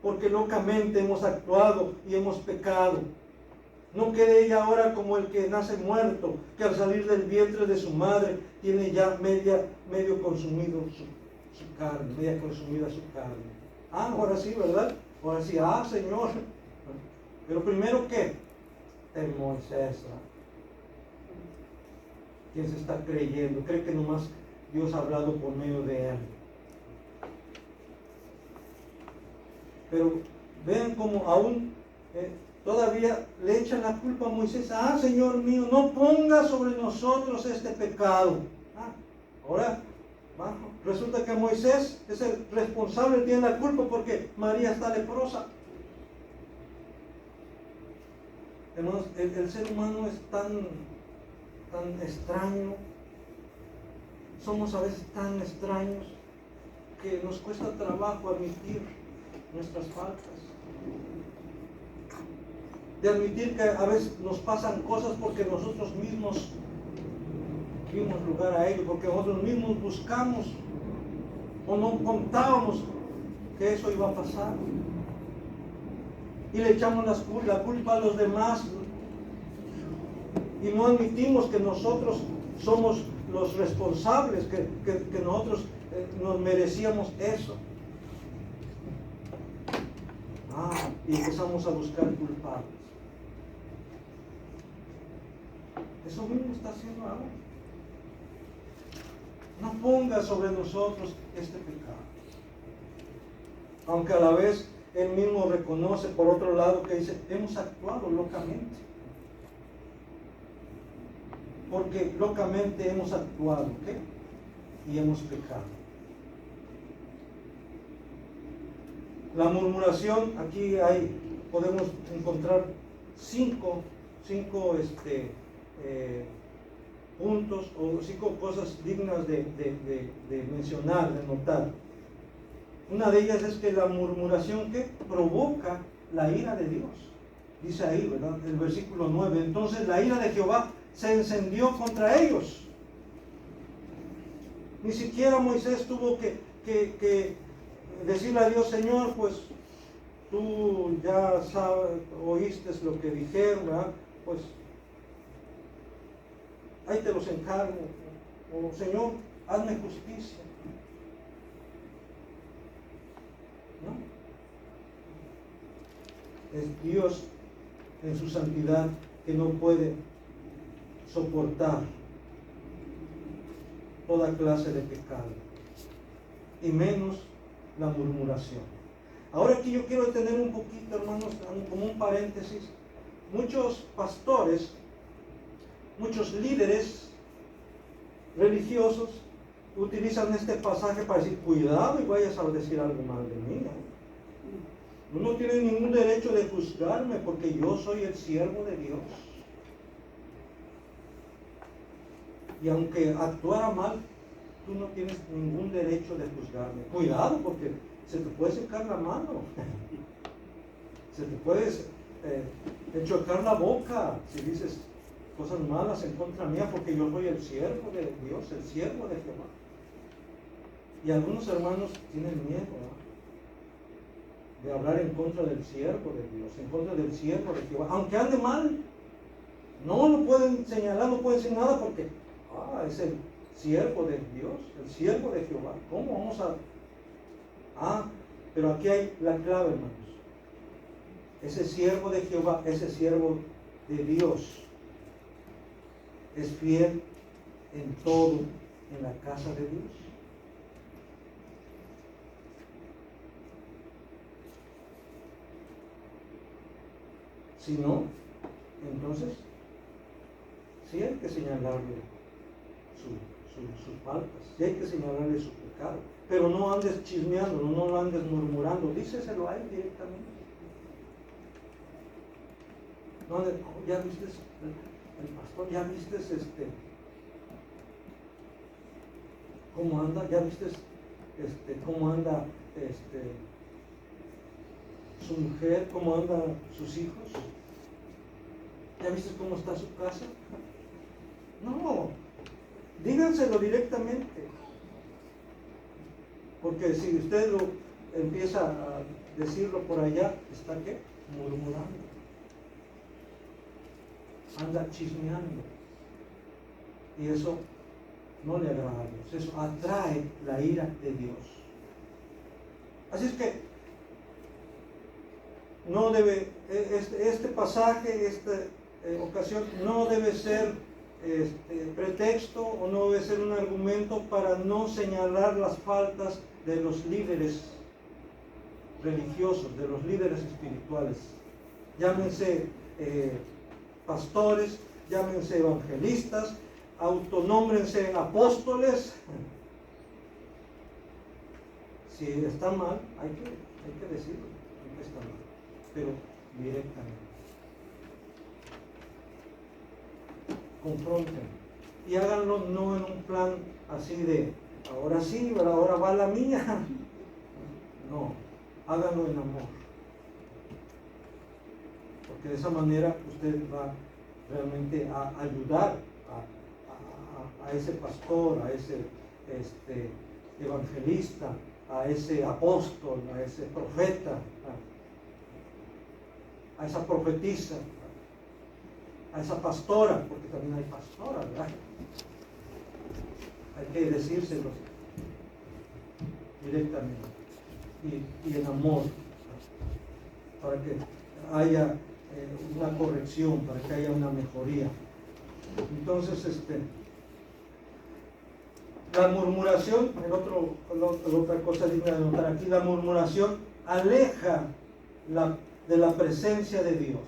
porque locamente hemos actuado y hemos pecado. No quede ella ahora como el que nace muerto, que al salir del vientre de su madre tiene ya medio consumido su carne, media consumida su carne. Ahora sí, ¿verdad? Ahora sí, Señor. Pero primero, ¿qué? El Moisés, ¿verdad? ¿Quién se está creyendo? Cree que nomás Dios ha hablado por medio de él. Pero vean cómo aún todavía le echan la culpa a Moisés. Señor mío, no ponga sobre nosotros este pecado. Ahora resulta que Moisés es el responsable, tiene la culpa porque María está leprosa. Hermanos, el ser humano es tan extraño. Somos a veces tan extraños que nos cuesta trabajo admitir nuestras faltas. De admitir que a veces nos pasan cosas porque nosotros mismos dimos lugar a ello, porque nosotros mismos buscamos o no contábamos que eso iba a pasar. Y le echamos la culpa a los demás y no admitimos que nosotros somos los responsables, que nosotros nos merecíamos eso. Y empezamos a buscar culpables. Eso mismo está haciendo ahora. No ponga sobre nosotros este pecado. Aunque a la vez él mismo reconoce, por otro lado, que dice, hemos actuado locamente. Porque locamente hemos actuado, y hemos pecado. La murmuración, aquí podemos encontrar cinco puntos o 5 cosas dignas de mencionar, de notar. Una de ellas es que la murmuración provoca la ira de Dios. Dice ahí, ¿verdad? El versículo 9. Entonces la ira de Jehová se encendió contra ellos. Ni siquiera Moisés tuvo que decirle a Dios, Señor, pues tú ya sabes, oíste lo que dijeron, ¿verdad? Pues ahí te los encargo. O Señor, hazme justicia. ¿No? Es Dios en su santidad que no puede soportar toda clase de pecado, y menos la murmuración. Ahora aquí yo quiero detener un poquito, hermanos, como un paréntesis. Muchos pastores, muchos líderes religiosos utilizan este pasaje para decir, cuidado y vayas a decir algo mal de mí. Tú no tienes ningún derecho de juzgarme porque yo soy el siervo de Dios. Y aunque actuara mal, tú no tienes ningún derecho de juzgarme. Cuidado, porque se te puede secar la mano. Se te puede enchocar la boca si dices cosas malas en contra mía, porque yo soy el siervo de Dios, el siervo de Jehová. Y algunos hermanos tienen miedo, ¿no?, de hablar en contra del siervo de Dios, en contra del siervo de Jehová, aunque ande mal. No lo pueden señalar, no pueden decir nada porque es el siervo de Dios, el siervo de Jehová. ¿Cómo vamos a...? Pero aquí hay la clave, hermanos. Ese siervo de Jehová, ese siervo de Dios, es fiel en todo en la casa de Dios. Si no, entonces sí hay que señalarle sus faltas, sí hay que señalarle su pecado, pero no andes chismeando, no lo andes murmurando, díceselo a él directamente. No andes, ya viste el pastor, ya viste cómo anda, ya viste cómo anda su mujer, cómo andan sus hijos, ya viste cómo está su casa. No, díganselo directamente, porque si usted lo empieza a decirlo por allá, está murmurando, anda chismeando, y eso no le agrada a Dios, eso atrae la ira de Dios. Así es que no debe, este pasaje, esta ocasión, no debe ser pretexto o no debe ser un argumento para no señalar las faltas de los líderes religiosos, de los líderes espirituales. Llámense pastores, llámense evangelistas, autonómbrense apóstoles. Si está mal, hay que decirlo, que está mal, pero directamente. Confronten y háganlo no en un plan así de ahora sí, ahora va la mía. No, háganlo en amor, porque de esa manera usted va realmente a ayudar a ese pastor, a ese evangelista, a ese apóstol, a ese profeta, a esa profetisa, a esa pastora, porque también hay pastoras, ¿verdad? Hay que decírselos directamente y en amor, para que haya una corrección, para que haya una mejoría. Entonces, la murmuración, otra cosa digna de notar aquí, la murmuración aleja de la presencia de Dios.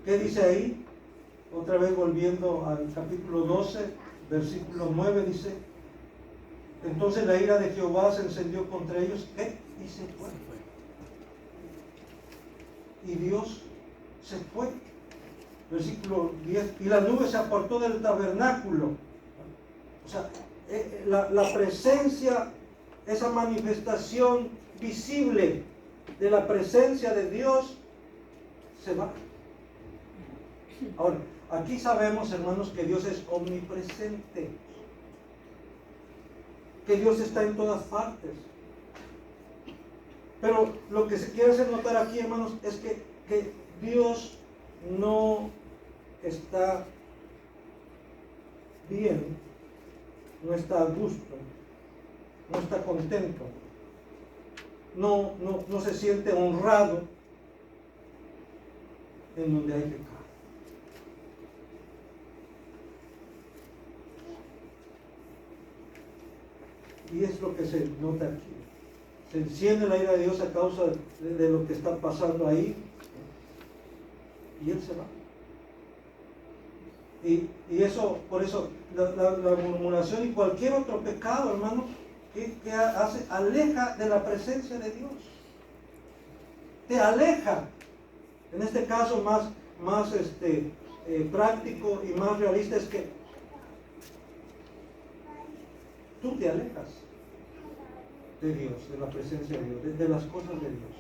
¿Qué dice ahí? Otra vez volviendo al capítulo 12, versículo 9, dice: entonces la ira de Jehová se encendió contra ellos, y se fue. Y Dios se fue. Versículo 10, y la nube se apartó del tabernáculo. O sea, la presencia, esa manifestación visible de la presencia de Dios se va. Ahora, aquí sabemos, hermanos, que Dios es omnipresente, que Dios está en todas partes. Pero lo que se quiere hacer notar aquí, hermanos, es que Dios no está bien, no está a gusto, no está contento, no se siente honrado en donde hay pecado. Y es lo que se nota aquí. Se enciende la ira de Dios a causa de lo que está pasando ahí, y Él se va. Y eso, por eso, la murmuración y cualquier otro pecado, hermano, que hace, aleja de la presencia de Dios. Te aleja. En este caso más práctico y más realista es que tú te alejas de Dios, de la presencia de Dios, de las cosas de Dios.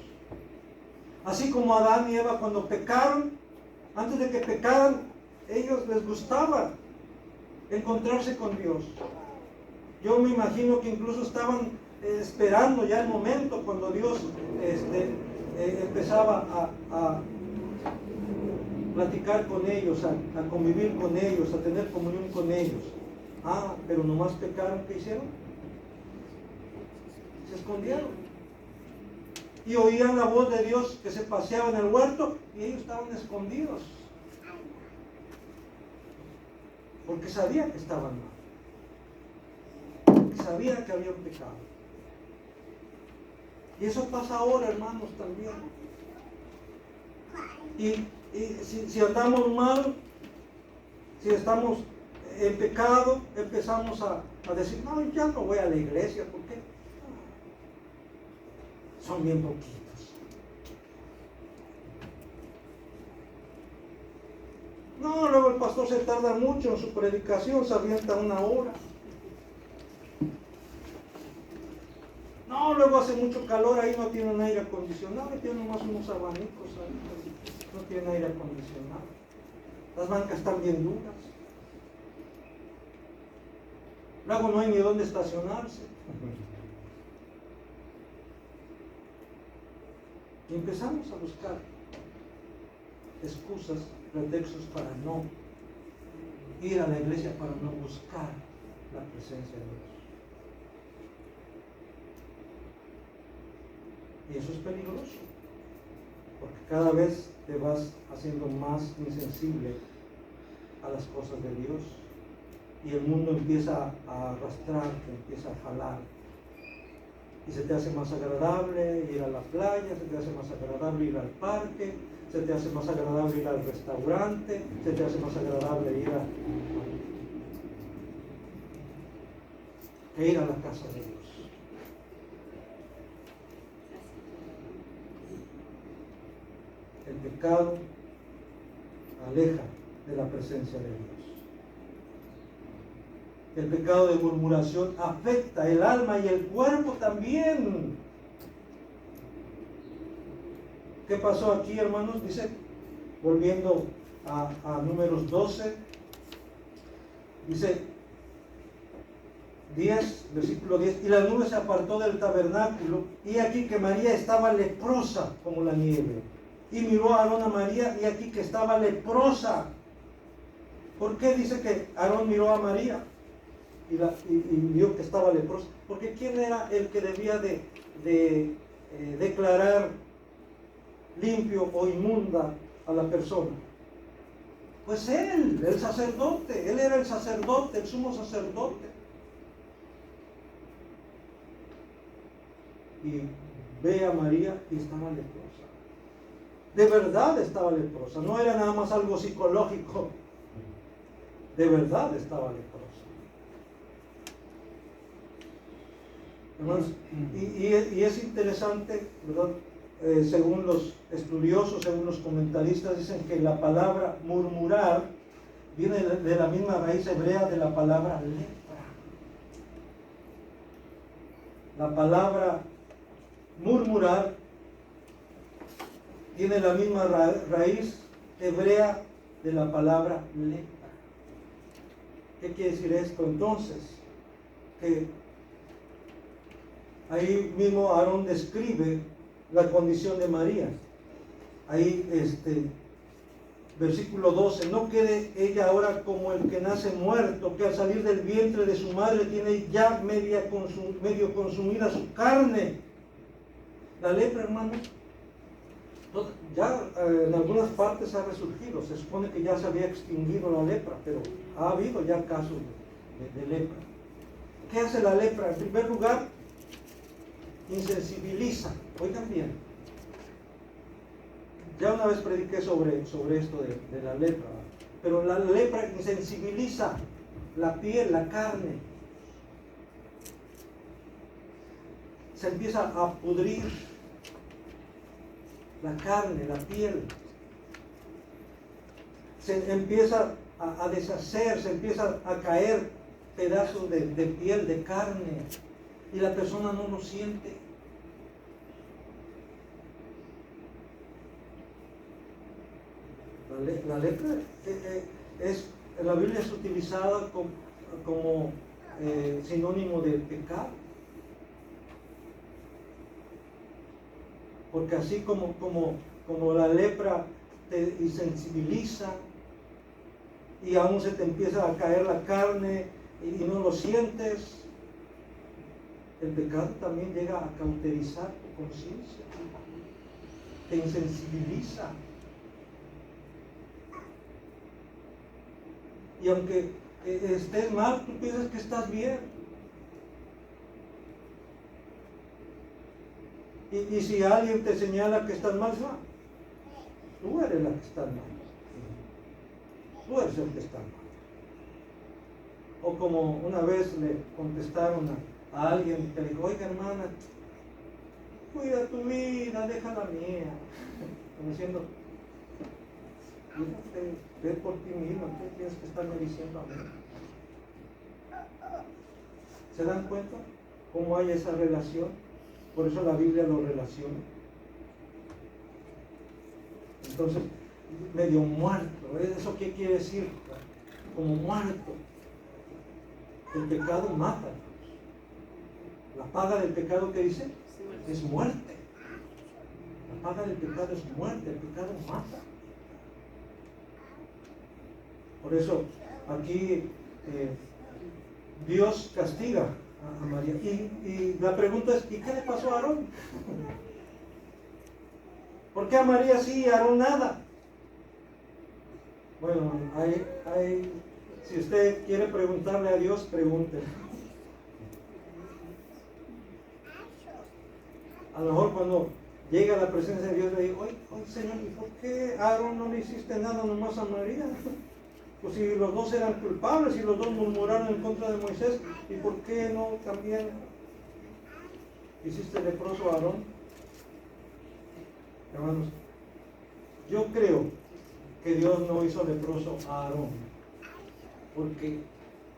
Así como Adán y Eva cuando pecaron, antes de que pecaran, ellos les gustaba encontrarse con Dios. Yo me imagino que incluso estaban esperando ya el momento cuando Dios empezaba a platicar con ellos, a convivir con ellos, a tener comunión con ellos. Pero nomás pecaron, ¿qué hicieron? Se escondieron. Y oían la voz de Dios que se paseaba en el huerto y ellos estaban escondidos. Porque sabía que estaban mal. Porque sabía que habían pecado. Y eso pasa ahora, hermanos, también. Y si andamos mal, si estamos en pecado, empezamos a decir: no, ya no voy a la iglesia, ¿por qué? Son bien poquitos. No, luego el pastor se tarda mucho en su predicación, se avienta 1 hora. No, luego hace mucho calor, ahí no tienen aire acondicionado, tienen nomás unos abanicos ahí, no tienen aire acondicionado. Las bancas están bien duras. Luego no hay ni dónde estacionarse. Y empezamos a buscar excusas, pretextos para no ir a la iglesia, para no buscar la presencia de Dios. Y eso es peligroso, porque cada vez te vas haciendo más insensible a las cosas de Dios. Y el mundo empieza a arrastrarte, empieza a jalar. Y se te hace más agradable ir a la playa, se te hace más agradable ir al parque, se te hace más agradable ir al restaurante, se te hace más agradable ir que ir a la casa de Dios. El pecado aleja de la presencia de Dios. El pecado de murmuración afecta el alma y el cuerpo también. ¿Qué pasó aquí, hermanos? Dice, volviendo a Números 12, dice 10, versículo 10, y la nube se apartó del tabernáculo, y aquí que María estaba leprosa como la nieve. Y miró a Aarón a María, y aquí que estaba leprosa. ¿Por qué dice que Aarón miró a María y vio que estaba leprosa? Porque ¿quién era el que debía de declarar limpio o inmunda a la persona? Pues él, el sacerdote. Él era el sacerdote, el sumo sacerdote. Y ve a María y estaba leprosa. De verdad estaba leprosa. No era nada más algo psicológico. De verdad estaba leprosa. Hermanos, y es interesante, ¿verdad? Según los estudiosos, según los comentaristas, dicen que la palabra murmurar viene de la misma raíz hebrea de la palabra lepra. La palabra murmurar tiene la misma raíz hebrea de la palabra lepra. ¿Qué quiere decir esto entonces? Que ahí mismo Aarón describe la condición de María. Ahí, versículo 12, no quede ella ahora como el que nace muerto, que al salir del vientre de su madre tiene ya medio consumida su carne. La lepra, hermano, ya en algunas partes ha resurgido. Se supone que ya se había extinguido la lepra, pero ha habido ya casos de lepra. ¿Qué hace la lepra? En primer lugar, insensibiliza. Oigan bien, ya una vez prediqué sobre esto de la lepra, pero la lepra insensibiliza la piel, la carne. Se empieza a pudrir la carne, la piel. Se empieza a deshacer, se empieza a caer pedazos de piel, de carne, y la persona no lo siente. La lepra en la Biblia es utilizada como sinónimo de pecado. Porque así como la lepra te insensibiliza y aún se te empieza a caer la carne y no lo sientes, el pecado también llega a cauterizar tu conciencia, te insensibiliza. Y aunque estés mal, tú piensas que estás bien. Y si alguien te señala que estás mal, no, tú eres la que está mal. Tú eres el que está mal. O como una vez le contestaron a alguien que le dijo, oiga hermana, cuida tu vida, deja la mía. Como diciendo, ve por ti mismo, ¿qué tienes que estarme diciendo a mí? ¿Se dan cuenta cómo hay esa relación? Por eso la Biblia lo relaciona. Entonces, medio muerto. ¿Eso qué quiere decir? Como muerto. El pecado mata. La paga del pecado, ¿qué dice? Es muerte. La paga del pecado es muerte. El pecado mata. Por eso aquí Dios castiga a María. Y la pregunta es, ¿y qué le pasó a Aarón? ¿Por qué a María sí y a Aarón nada? Bueno, si usted quiere preguntarle a Dios, pregúntele. A lo mejor cuando llega a la presencia de Dios le digo, oye Señor, ¿y por qué a Aarón no le hiciste nada nomás a María? Pues si los dos eran culpables y los dos murmuraron en contra de Moisés, ¿y por qué no también hiciste leproso a Aarón? Hermanos, yo creo que Dios no hizo leproso a Aarón porque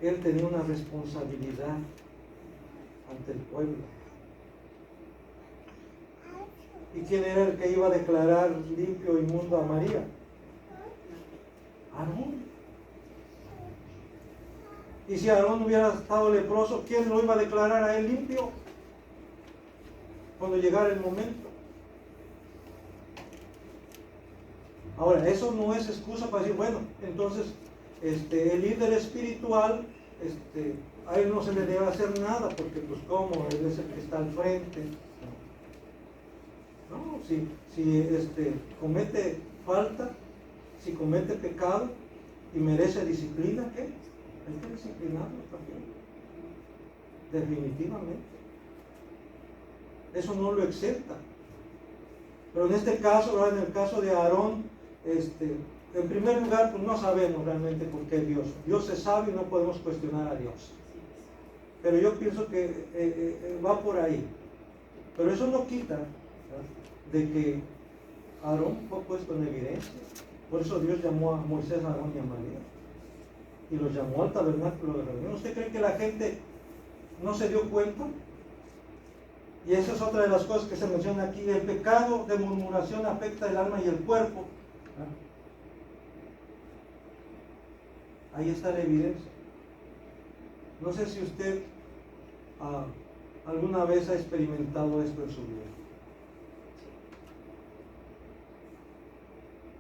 él tenía una responsabilidad ante el pueblo. ¿Y quién era el que iba a declarar limpio e inmundo a María? Aarón. Y si Aarón hubiera estado leproso, ¿quién lo iba a declarar a él limpio cuando llegara el momento? Ahora, eso no es excusa para decir, bueno, entonces el líder espiritual, a él no se le debe hacer nada, porque pues cómo, él es el que está al frente. No, si comete falta, si comete pecado y merece disciplina, ¿qué? Hay que disciplinarlo también. Definitivamente. Eso no lo exenta. Pero en este caso, ¿verdad? En el caso de Aarón, en primer lugar, pues no sabemos realmente por qué Dios. Dios es sabio y no podemos cuestionar a Dios. Pero yo pienso que va por ahí. Pero eso no quita, ¿verdad?, de que Aarón fue puesto en evidencia. Por eso Dios llamó a Moisés, a Aarón y a María. Y los llamó al tabernáculo de reunión. ¿Usted cree que la gente no se dio cuenta? Y esa es otra de las cosas que se menciona aquí. El pecado de murmuración afecta el alma y el cuerpo. Ahí está la evidencia. No sé si usted alguna vez ha experimentado esto en su vida.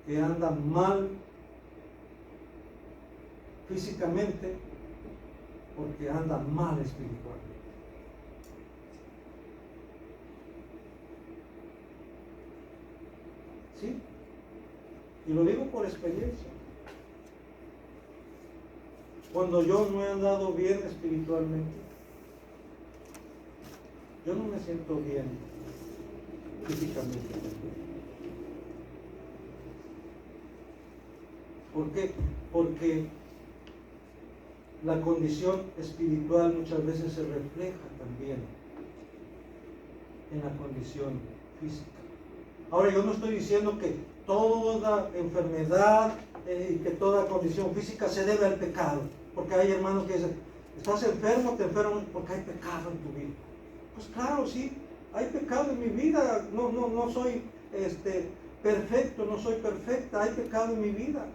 Que anda mal físicamente porque anda mal espiritualmente. ¿Sí? Y lo digo por experiencia. Cuando yo no he andado bien espiritualmente, yo no me siento bien físicamente. ¿Por qué? Porque la condición espiritual muchas veces se refleja también en la condición física. Ahora, yo no estoy diciendo que toda enfermedad y que toda condición física se debe al pecado, porque hay hermanos que dicen, estás enfermo, te enfermas porque hay pecado en tu vida. Pues claro, sí, hay pecado en mi vida, no soy perfecto, no soy perfecta, hay pecado en mi vida.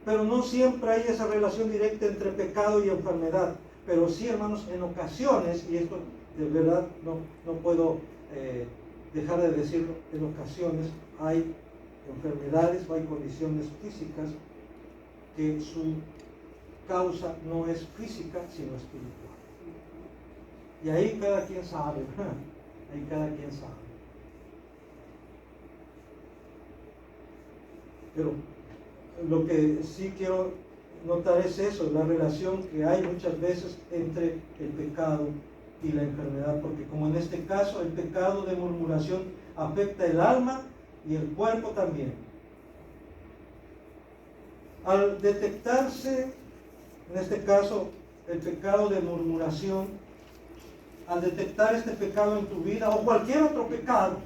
Pero no siempre hay esa relación directa entre pecado y enfermedad. Pero sí, hermanos, en ocasiones, y esto de verdad no puedo dejar de decirlo, en ocasiones hay enfermedades o hay condiciones físicas que su causa no es física, sino espiritual. Y ahí cada quien sabe, ahí cada quien sabe. Pero lo que sí quiero notar es eso, la relación que hay muchas veces entre el pecado y la enfermedad, porque como en este caso el pecado de murmuración afecta el alma y el cuerpo también. Al detectarse, en este caso, el pecado de murmuración, al detectar este pecado en tu vida o cualquier otro pecado,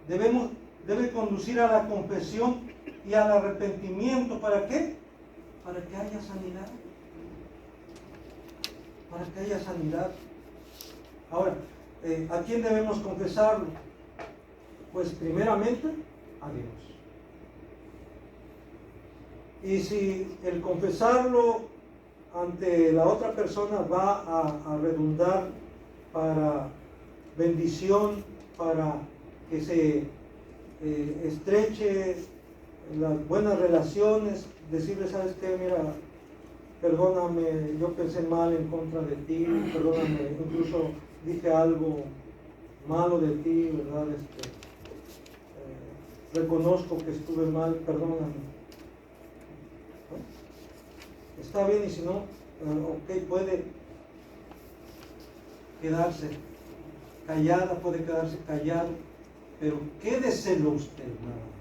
debe conducir a la confesión y al arrepentimiento. ¿Para qué? Para que haya sanidad. Para que haya sanidad. Ahora, ¿a quién debemos confesarlo? Pues primeramente a Dios. Y si el confesarlo ante la otra persona va a redundar para bendición, para que se estreche las buenas relaciones, decirle, ¿sabes qué? Mira, perdóname, yo pensé mal en contra de ti, perdóname, incluso dije algo malo de ti, ¿verdad? Reconozco que estuve mal, perdóname. está bien, y si no, ok, puede quedarse callada, puede quedarse callado, pero quédeselo usted nada más.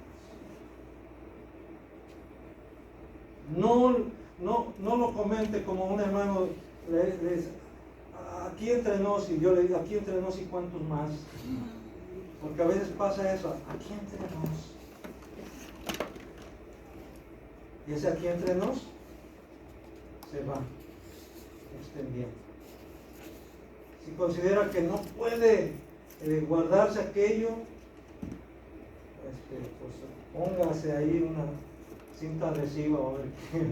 No lo comente como un hermano le dice, aquí entre nos, y yo le digo, aquí entre nos y cuántos más. Porque a veces pasa eso, aquí entre nos. Y ese aquí entre nos se va extendiendo. Si considera que no puede guardarse aquello, pues póngase ahí una cinta adhesiva o a ver qué.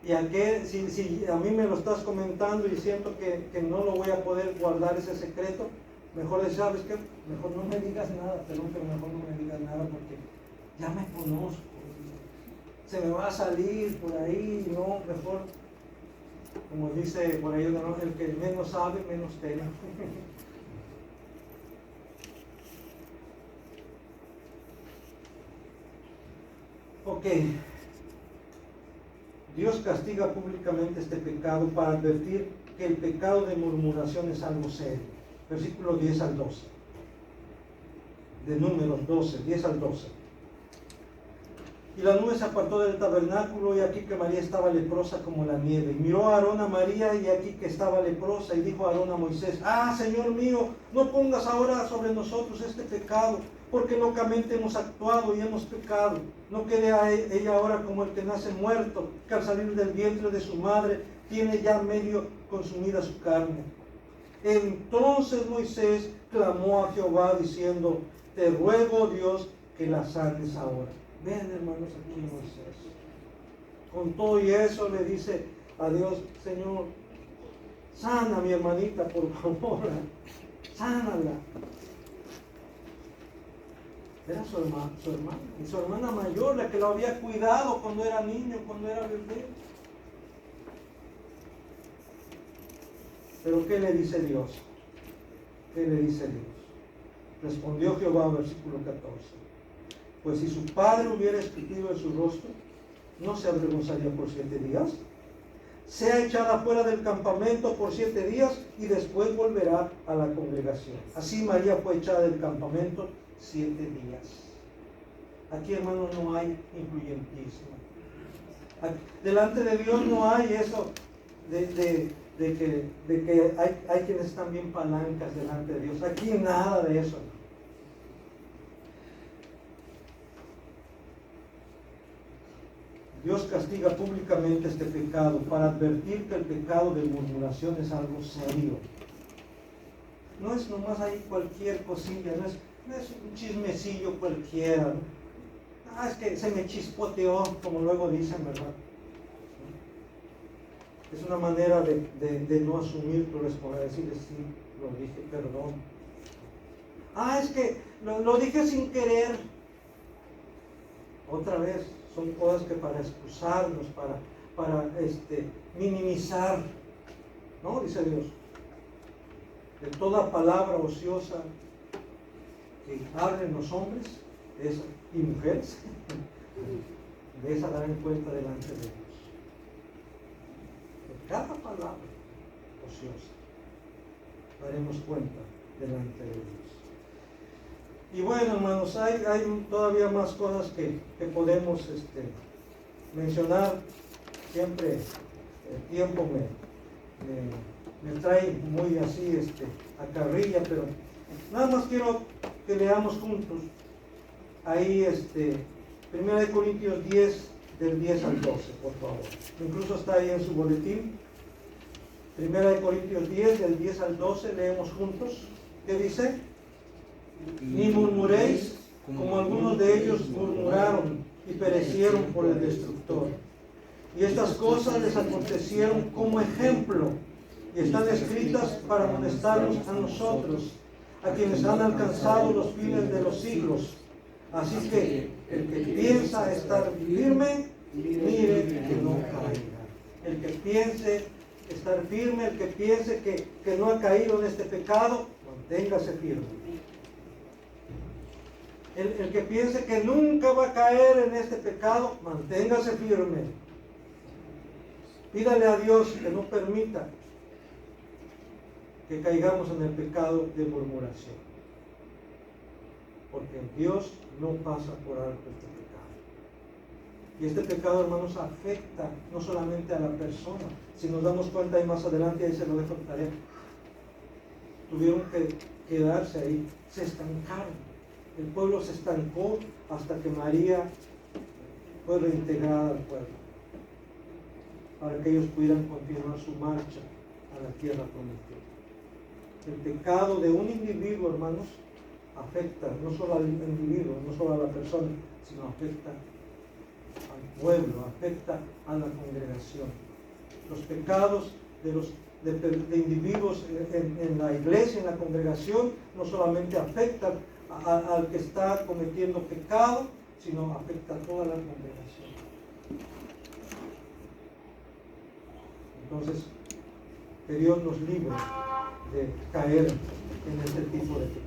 Y si a mí me lo estás comentando y siento que no lo voy a poder guardar ese secreto, mejor le sabes que mejor no me digas nada, pero mejor no me digas nada porque ya me conozco. Se me va a salir por ahí, no, mejor, como dice por ahí, ¿no? El que menos sabe, menos teme. Ok, Dios castiga públicamente este pecado para advertir que el pecado de murmuración es algo serio. Versículos 10 al 12. De Números 12, 10 al 12. Y la nube se apartó del tabernáculo, y aquí que María estaba leprosa como la nieve. Y miró a Aarón a María, y aquí que estaba leprosa, y dijo a Aarón a Moisés: Señor mío, no pongas ahora sobre nosotros este pecado, porque locamente hemos actuado y hemos pecado. No quede ella ahora como el que nace muerto, que al salir del vientre de su madre tiene ya medio consumida su carne. Entonces Moisés clamó a Jehová diciendo: te ruego, Dios, que la sanes ahora. Ven, hermanos, aquí Moisés. Con todo y eso le dice a Dios: Señor, sana a mi hermanita, por favor. Sánala. Era su hermana, y su hermana mayor, la que lo había cuidado cuando era niño, cuando era bebé. Pero ¿qué le dice Dios? ¿Qué le dice Dios? Respondió Jehová, versículo 14: pues si su padre hubiera escupido en su rostro, ¿no se avergonzaría por 7 días? Sea echada fuera del campamento por 7 días y después volverá a la congregación. Así María fue echada del campamento 7 días. Aquí, hermanos, no hay influyentismo. Delante de Dios no hay eso de que hay quienes están bien palancas delante de Dios. Aquí nada de eso. Dios castiga públicamente este pecado para advertir que el pecado de murmuración es algo serio. No es nomás ahí cualquier cosilla, no es un chismecillo cualquiera, ¿no? Es que se me chispoteó, como luego dicen, ¿verdad? Es una manera de no asumir tu responsabilidad, decirle: sí, lo dije, perdón. Es que lo dije sin querer. Otra vez, son cosas que para excusarnos, para minimizar, ¿no? Dice Dios: de toda palabra ociosa que hablen los hombres y mujeres, de esa darán cuenta delante de Dios. De cada palabra ociosa daremos cuenta delante de Dios. Y bueno, hermanos, hay todavía más cosas que podemos mencionar. Siempre el tiempo me trae muy así a carrilla, pero nada más quiero que leamos juntos ahí 1 Corintios 10, del 10 al 12, por favor. Incluso está ahí en su boletín. 1 Corintios 10, del 10 al 12, leemos juntos. ¿Qué dice? Ni murmuréis, como algunos de ellos murmuraron y perecieron por el destructor. Y estas cosas les acontecieron como ejemplo, y están escritas para amonestarnos a nosotros, a quienes han alcanzado los fines de los siglos. Así que el que piensa estar firme, mire que no caiga. El que piense estar firme, el que piense que no ha caído en este pecado, manténgase firme. El que piense que nunca va a caer en este pecado, manténgase firme. Pídale a Dios que no permita que caigamos en el pecado de murmuración. Porque Dios no pasa por alto este pecado. Y este pecado, hermanos, afecta no solamente a la persona. Si nos damos cuenta ahí más adelante, ahí se lo dejo de tarea. Tuvieron que quedarse ahí, se estancaron. El pueblo se estancó hasta que María fue reintegrada al pueblo, para que ellos pudieran continuar su marcha a la tierra prometida. El pecado de un individuo, hermanos, afecta no solo al individuo, no solo a la persona, sino afecta al pueblo, afecta a la congregación. Los pecados de individuos en la iglesia, en la congregación, no solamente afectan al que está cometiendo pecado, sino afecta a toda la congregación. Entonces, que Dios nos libre de caer en este tipo de pecado.